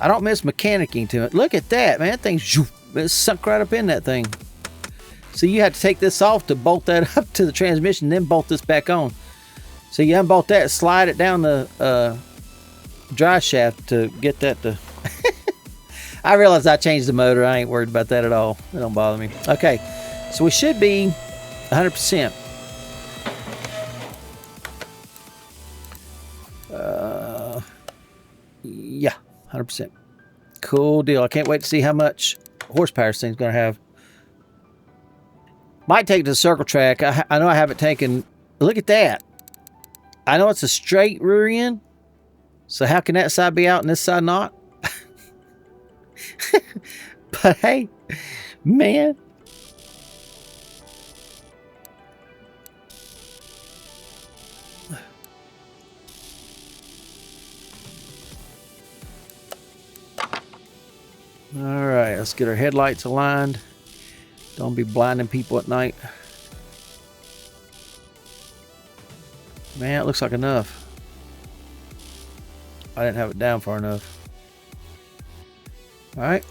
I don't miss mechanicking to it. Look at that, man. That thing's it's sunk right up in that thing. So you have to take this off to bolt that up to the transmission, then bolt this back on. So you unbolt that, slide it down the dry shaft to get that to... I realized I changed the motor. I ain't worried about that at all. It don't bother me. Okay, so we should be 100%. Yeah, 100%. Cool deal. I can't wait to see how much horsepower this thing's going to have. Might take it to the circle track. I know I haven't taken... Look at that. I know it's a straight rear end. So how can that side be out and this side not? But hey, man. All right, let's get our headlights aligned. Don't be blinding people at night. Man, it looks like enough. I didn't have it down far enough. All right.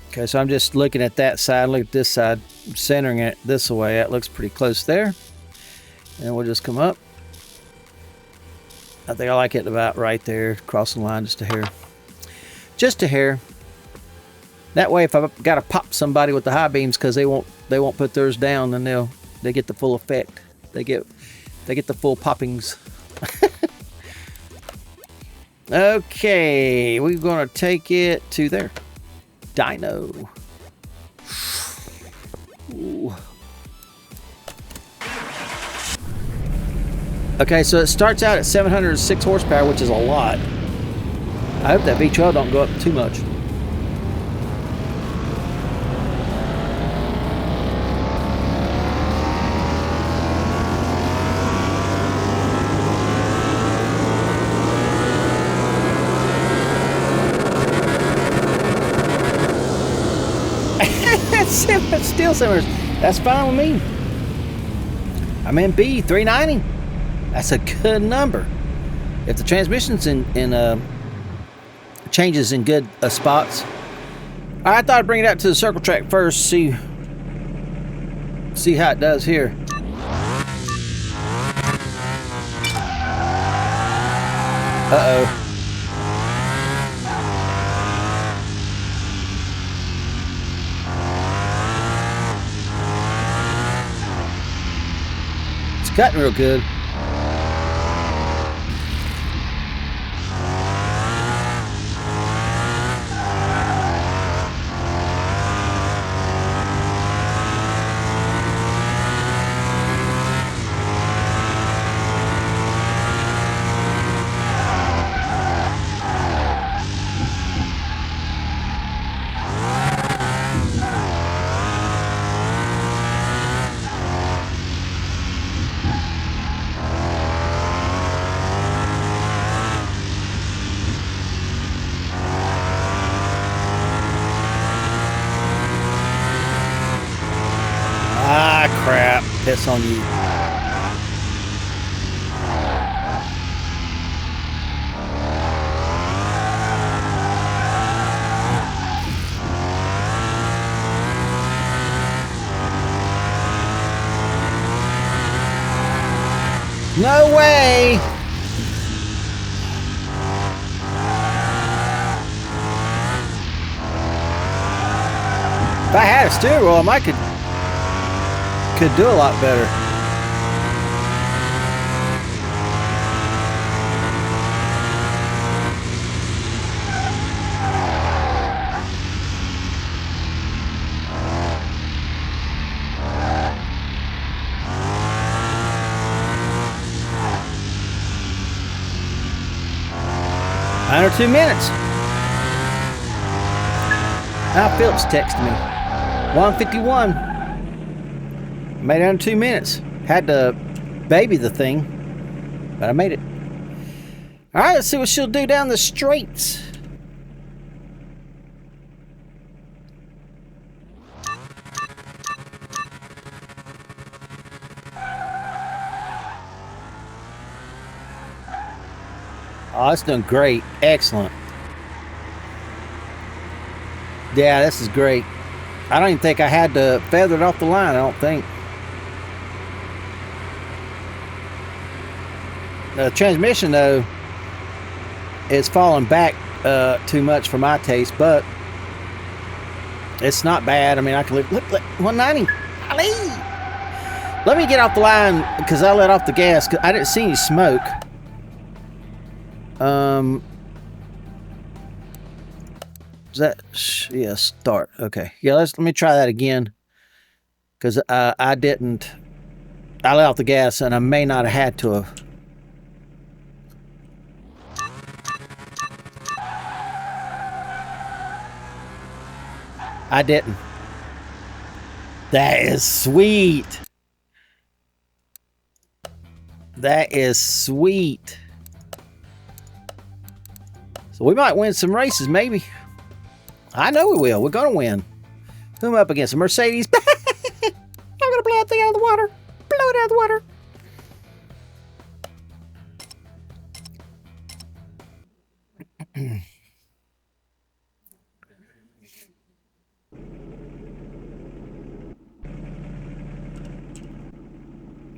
Okay, so I'm just looking at that side. Look at this side. I'm centering it this way. That looks pretty close there. And we'll just come up. I think I like it about right there, crossing the line just a hair. Just a hair. That way, if I've got to pop somebody with the high beams because they won't put theirs down, then they get the full effect. They get the full poppings. Okay, we're gonna take it to there. Dyno. Ooh. Okay, so it starts out at 706 horsepower, which is a lot. I hope that V12 don't go up too much. Still 700. That's fine with me. I'm in B 390. That's a good number. If the transmission's in changes in good spots. I thought I'd bring it out to the circle track first. See how it does here. Uh-oh. Cutting real good. Ah, crap. Piss on you. No way! If I had a steering wheel, I might could do a lot better. Under 2 minutes. Now Phillips texted me. 151. Made it under 2 minutes. Had to baby the thing, but I made it. All right, let's see what she'll do down the straights. Oh, it's doing great. Excellent. Yeah, this is great. I don't even think I had to feather it off the line, I don't think. The transmission, though, is falling back too much for my taste, but it's not bad. I mean, I can look 190. Let me get off the line because I let off the gas. I didn't see any smoke. Is that, yeah, start. Okay. Yeah, let me try that again. Because I let off the gas and I may not have had to have. I didn't. That is sweet. That is sweet. So we might win some races, maybe. I know we will. We're going to win. Who am I up against? A Mercedes? I'm going to blow that thing out of the water. Blow it out of the water.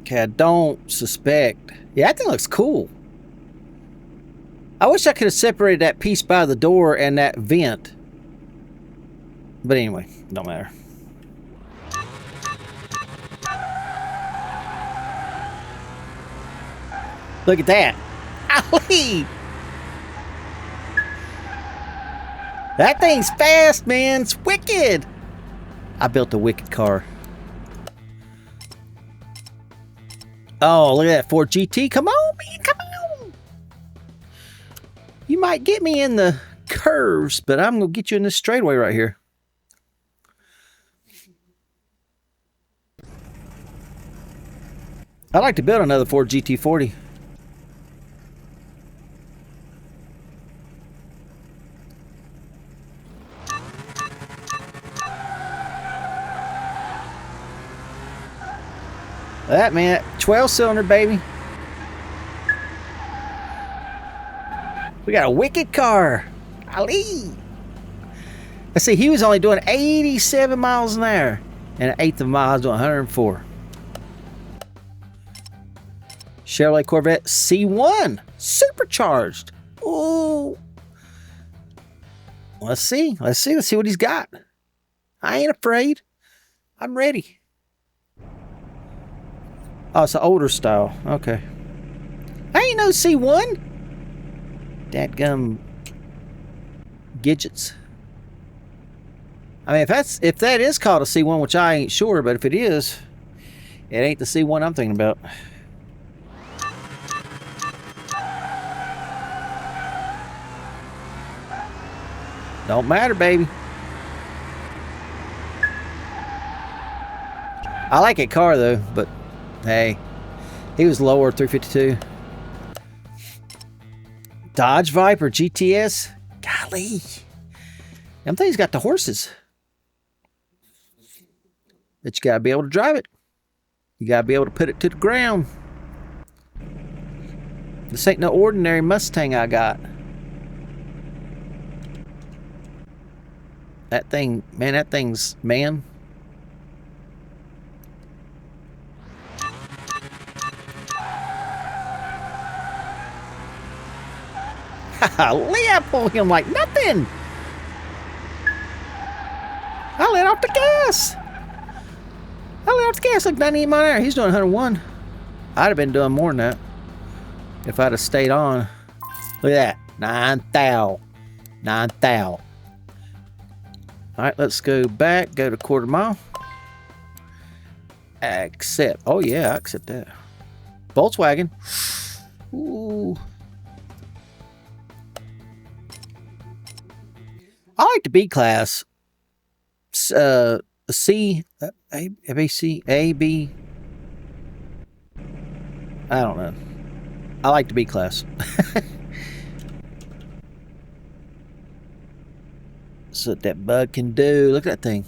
Okay, I don't suspect. Yeah, that thing looks cool. I wish I could have separated that piece by the door and that vent. But anyway, don't matter. Look at that. Owie! That thing's fast, man. It's wicked. I built a wicked car. Oh, look at that Ford GT. Come on, man. Come on. You might get me in the curves, but I'm going to get you in this straightaway right here. I'd like to build another Ford GT40. That man, 12-cylinder, baby. We got a wicked car. Ali. Let's see, he was only doing 87 miles an hour. And an eighth of a mile, I was doing 104. Chevrolet Corvette C1. Supercharged. Ooh. Let's see. Let's see what he's got. I ain't afraid. I'm ready. Oh, it's an older style. Okay. I ain't no C1. Dadgum Gidgets. I mean, if that is called a C1, which I ain't sure, but if it is, it ain't the C1 I'm thinking about. Don't matter, baby. I like that car though, but hey, he was lower 352. Dodge Viper GTS. Golly. Them things got the horses. But you gotta be able to drive it. You gotta be able to put it to the ground. This ain't no ordinary Mustang I got. That thing, man, that thing's, man. Golly, I pull him like nothing. I let off the gas. Like 98 miles an hour. He's doing 101. I'd have been doing more than that if I'd have stayed on. Look at that. 9,000. 9,000. Alright, let's go back. Go to quarter mile. Accept. Oh, yeah, I accept that. Volkswagen. Ooh. I like the B class. C, A, B, C, A, B. I don't know. I like the B class. So that bug can do. Look at that thing.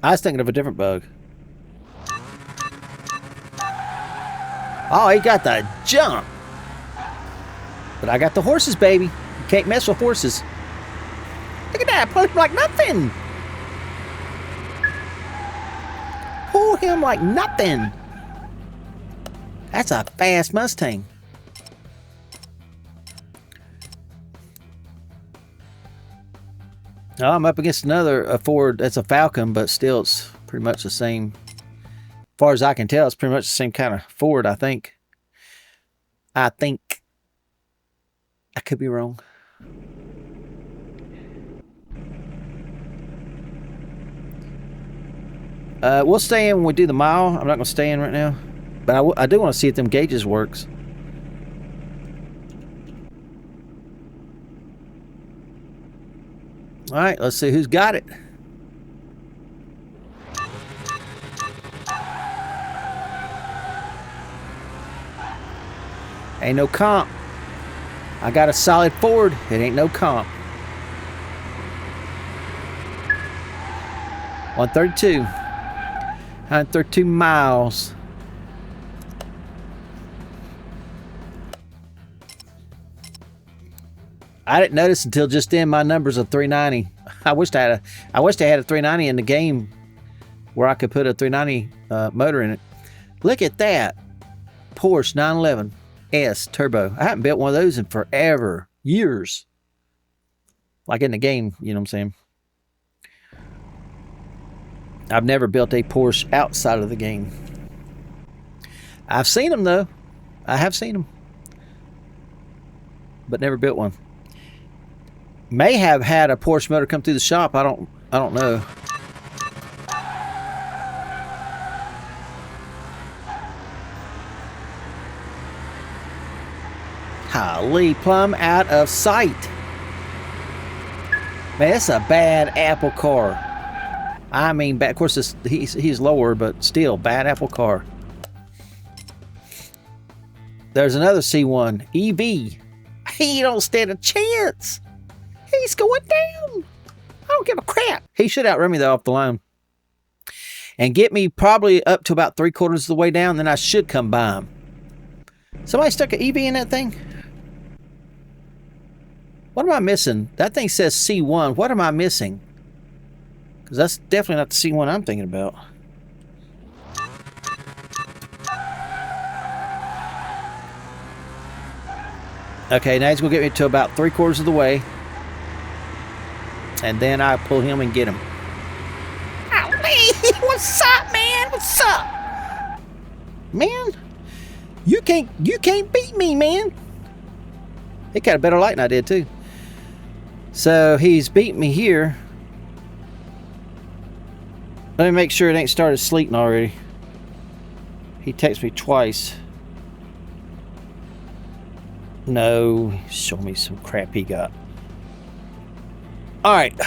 I was thinking of a different bug. Oh, he got the jump. But I got the horses, baby. You can't mess with horses. Look at that. Pull him like nothing. Pull him like nothing. That's a fast Mustang. Oh, I'm up against another Ford. That's a Falcon, but still it's pretty much the same. As far as I can tell, it's pretty much the same kind of Ford, I think. I could be wrong. We'll stay in when we do the mile. I'm not going to stay in right now. But I do want to see if them gauges works. Alright, let's see who's got it. Ain't no comp. I got a solid Ford. It ain't no comp. 132. 132 miles. I didn't notice until just then my numbers of 390. I wish I had a 390 in the game where I could put a 390 motor in it. Look at that. Porsche 911 S turbo. I haven't built one of those in forever. Years. Like in the game, you know what I'm saying? I've never built a Porsche outside of the game. I've seen them though. I have seen them. But never built one. May have had a Porsche motor come through the shop. I don't know. Golly, plumb out of sight. Man, that's a bad Apple car. I mean, of course, he's lower, but still, bad Apple car. There's another C1 EV. He don't stand a chance. He's going down. I don't give a crap. He should outrun me though off the line. And get me probably up to about 3/4 of the way down, then I should come by him. Somebody stuck an EV in that thing? What am I missing? That thing says C1. What am I missing? Because that's definitely not the C1 I'm thinking about. Okay, now he's going to get me to about 3/4 of the way. And then I pull him and get him. Ow, what's up, man? What's up? Man, you can't beat me, man. He got a better light than I did, too. So, he's beating me here. Let me make sure it ain't started sleeting already. He texted me twice. No, show me some crap he got. All right.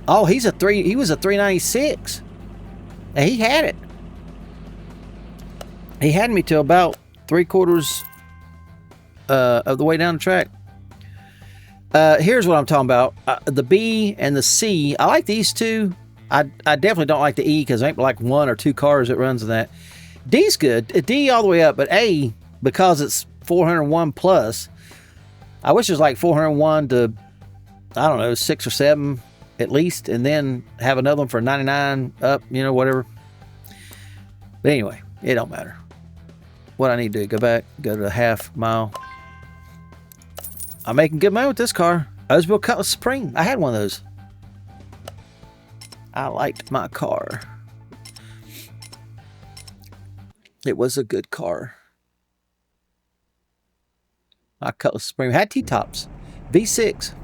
Oh, he was a 396. And he had it. He had me till about 3/4 of the way down the track. Here's what I'm talking about. The B and the C. I like these two. I definitely don't like the E because there ain't like 1 or 2 cars that runs in that. D's good. D all the way up, but A, because it's 401 plus. I wish it was like 401 to, I don't know, 6 or 7 at least, and then have another one for 99 up, you know, whatever. But anyway, it don't matter. What I need to do, go back, go to the half mile. I'm making good money with this car. Osville Cutlass Supreme. I had one of those. I liked my car. It was a good car. My Cutlass Supreme had T-tops. V6.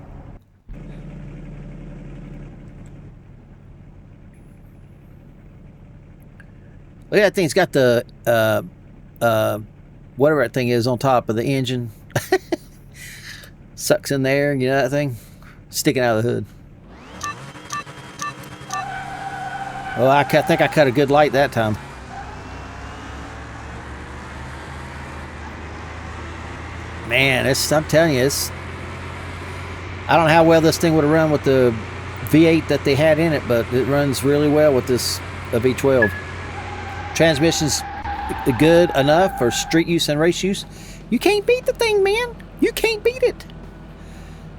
Look at that thing. It's got the whatever that thing is on top of the engine. Sucks in there, you know that thing? Sticking out of the hood. Well, I think I cut a good light that time. Man, I'm telling you, I don't know how well this thing would have run with the V8 that they had in it, but it runs really well with this V12. Transmission's good enough for street use and race use. You can't beat the thing, man. You can't beat it.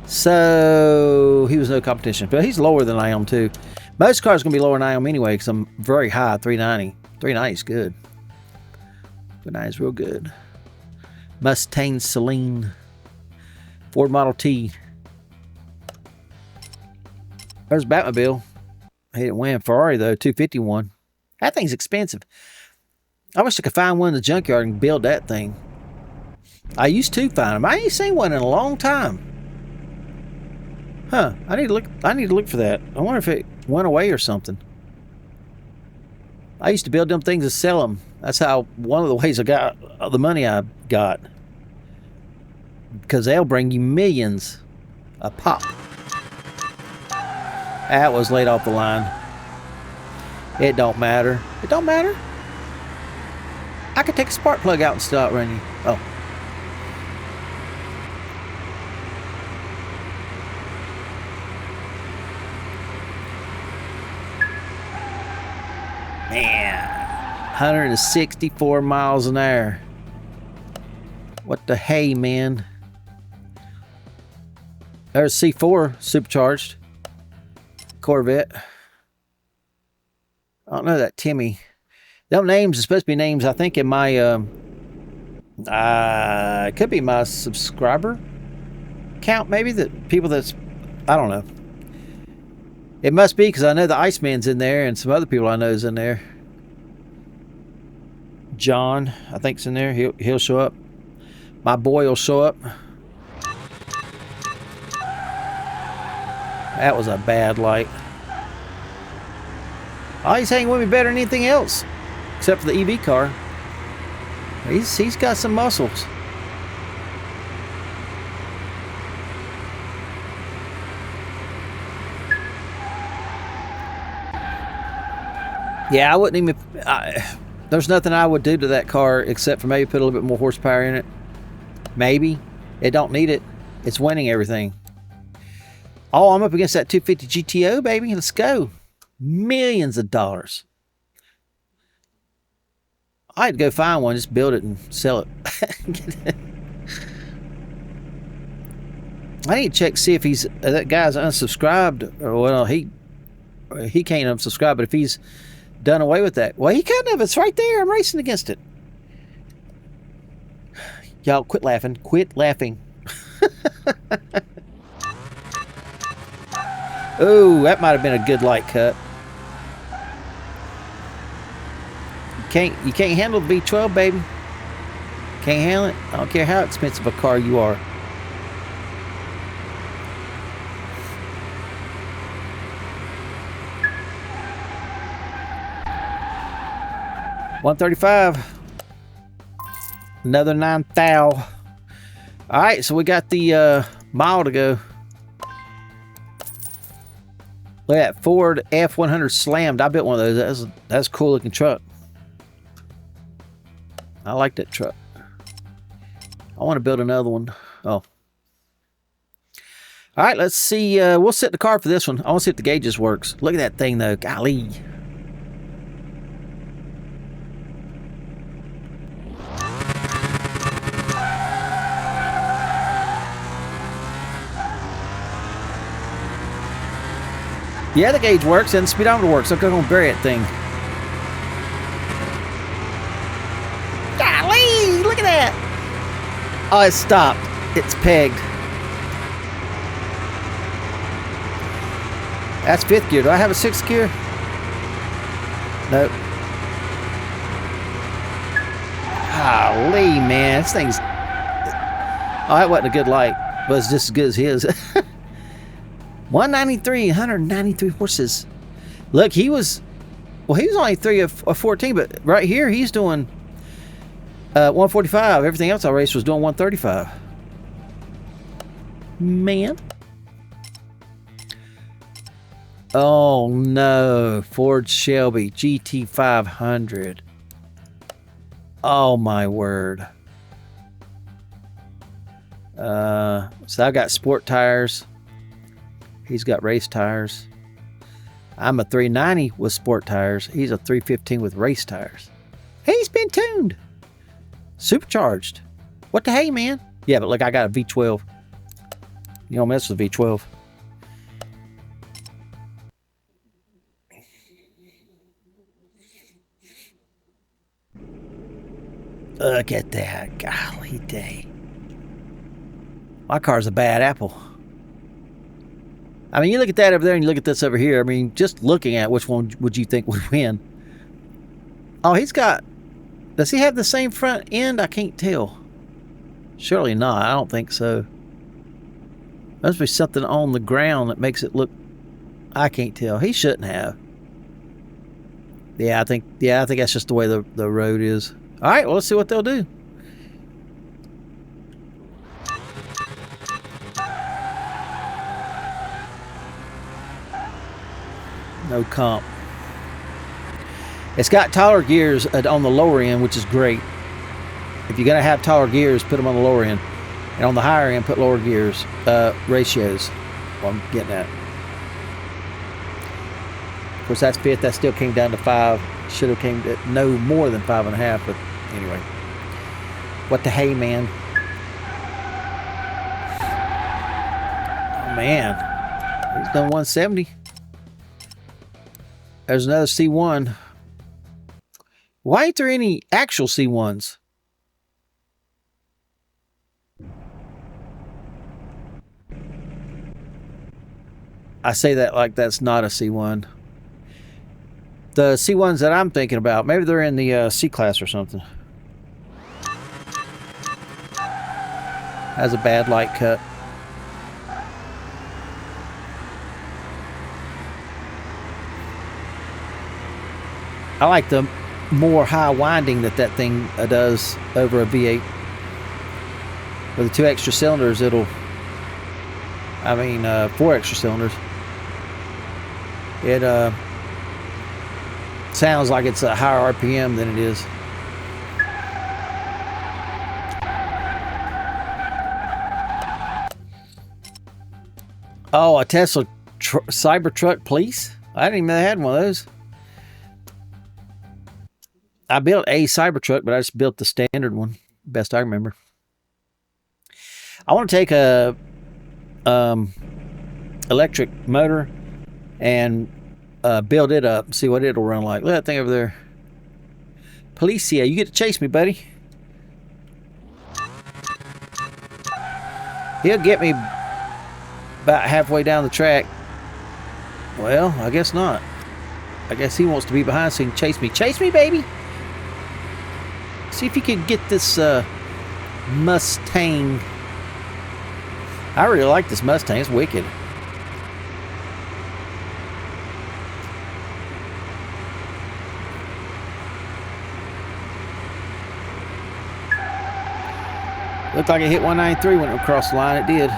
So he was no competition, but he's lower than I am too. Most cars are gonna be lower than I am anyway, because I'm very high. 390. 390 is good. 390 is real good. Mustang Saleen. Ford Model T. There's Batmobile. He didn't win. Ferrari though, 251. That thing's expensive. I wish I could find one in the junkyard and build that thing. I used to find them. I ain't seen one in a long time. Huh? I need to look for that. I wonder if it went away or something. I used to build them things and sell them. That's how one of the ways I got the money I got. Because they'll bring you millions a pop. That was laid off the line. It don't matter. It don't matter. I could take a spark plug out and still outrun you. Oh. Man. 164 miles an hour. What the hey, man? There's C4 supercharged Corvette. I don't know that Timmy. Them names are supposed to be names, I think, in my it could be my subscriber count, maybe, that people that's, I don't know. It must be, because I know the Iceman's in there and some other people I know is in there. John, I think's in there. He'll show up. My boy will show up. That was a bad light. Oh, he's hanging with me better than anything else, except for the EV car. He's got some muscles. Yeah, I wouldn't even... there's nothing I would do to that car except for maybe put a little bit more horsepower in it. Maybe. It don't need it. It's winning everything. Oh, I'm up against that 250 GTO, baby. Let's go. Millions of dollars. I'd go find one, just build it and sell it. I need to check, see if he's... that guy's unsubscribed. Or, well, he can't unsubscribe, but if he's done away with that. Well, he kind of. It's right there. I'm racing against it. Y'all, quit laughing. Quit laughing. Oh, that might have been a good light cut. You can't handle the V12, baby. Can't handle it. I don't care how expensive a car you are. $135. Another 9,000. All right, so we got the mile to go. Look at that Ford F100 slammed. I built one of those. That's a cool looking truck. I like that truck. I want to build another one. Oh. All right, let's see. We'll set the car for this one. I want to see if the gauges works. Look at that thing, though. Golly. Yeah, the gauge works and the speedometer works. I'm going to bury that thing. Golly, look at that. Oh, it stopped. It's pegged. That's 5th gear. Do I have a 6th gear? Nope. Golly, man. This thing's... Oh, that wasn't a good light. But it's just as good as his. 193, 193 horses. Look, he was only 3 of 14, but right here he's doing 145. Everything else I raced was doing 135. Man. Oh no, Ford Shelby GT500. Oh my word. So I've got sport tires. He's got race tires. I'm a 390 with sport tires. He's a 315 with race tires. He's been tuned. Supercharged. What the hey, man? Yeah, but look, I got a V12. You don't mess with V12. Look at that. Golly day. My car's a bad apple. I mean, you look at that over there and you look at this over here. I mean, just looking at which one would you think would win? Oh, he's got... Does he have the same front end? I can't tell. Surely not. I don't think so. There must be something on the ground that makes it look... I can't tell. He shouldn't have. Yeah, I think that's just the way the road is. All right, well, let's see what they'll do. No comp. It's got taller gears on the lower end, which is great. If you're going to have taller gears, put them on the lower end. And on the higher end, put lower gears. Ratios. Well, I'm getting at. Of course, that's 5th. That still came down to 5. Should have came to no more than 5.5. But anyway. What the hey, man. Oh, man. He's done 170. There's another C1. Why ain't there any actual C1s? I say that like that's not a C1. The C1s that I'm thinking about, maybe they're in the C class or something. Has a bad light cut. I like the more high winding that thing does over a V8. With the 2 extra cylinders, it'll... I mean, 4 extra cylinders. Sounds like it's a higher RPM than it is. Oh, a Tesla Cybertruck Police? I didn't even know they had one of those. I built a Cybertruck, but I just built the standard one, best I remember. I want to take a electric motor and build it up, see what it'll run like. Look at that thing over there. Policia, you get to chase me, buddy. He'll get me about halfway down the track. Well, I guess not. I guess he wants to be behind so he can chase me. Chase me, baby! See if you can get this Mustang. I really like this Mustang. It's wicked. Looked like it hit 193 when it crossed the line. It did.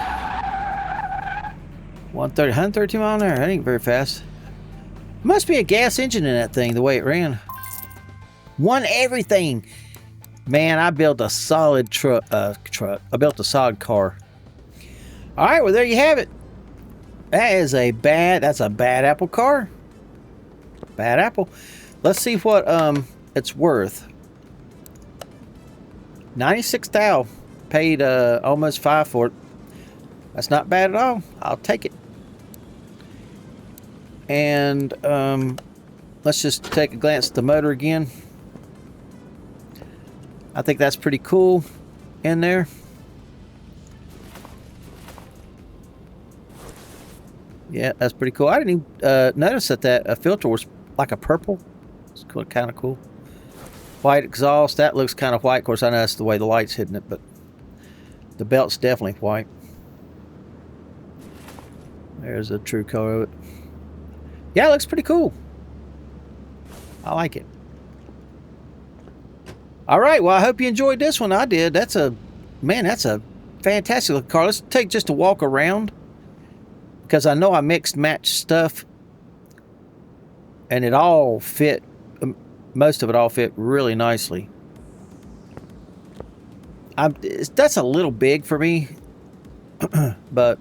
130, 132 mile an hour. That ain't very fast. Must be a gas engine in that thing, the way it ran. Won everything. Man, I built a solid truck. I built a solid car. All right, well, there you have it. That's a bad Apple car. Bad Apple. Let's see what it's worth. 96 thou. Paid almost 5 for it. That's not bad at all. I'll take it. And let's just take a glance at the motor again. I think that's pretty cool in there. Yeah, that's pretty cool. I didn't even notice that filter was like a purple. It's cool, kind of cool. White exhaust. That looks kind of white. Of course, I know that's the way the light's hitting it, but the belt's definitely white. There's a true color of it. Yeah, it looks pretty cool. I like it. All right, well, I hope you enjoyed this one. I did. That's a fantastic looking car. Let's take just a walk around, because I know I mixed match stuff and it all fit, most of it all fit really nicely. That's a little big for me, but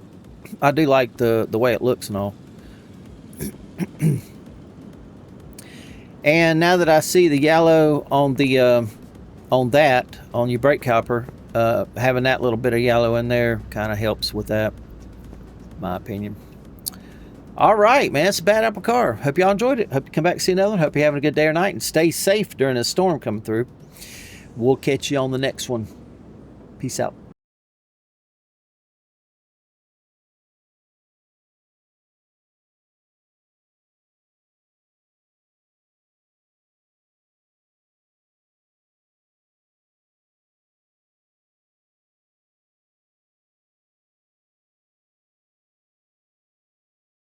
I do like the way it looks and all. And now that I see the yellow on the on your brake caliper, having that little bit of yellow in there kind of helps with that, my opinion. All right, man, it's a bad Apple car. Hope y'all enjoyed it. Hope you come back and see another one. Hope you're having a good day or night, and stay safe during this storm coming through. We'll catch you on the next one. Peace out.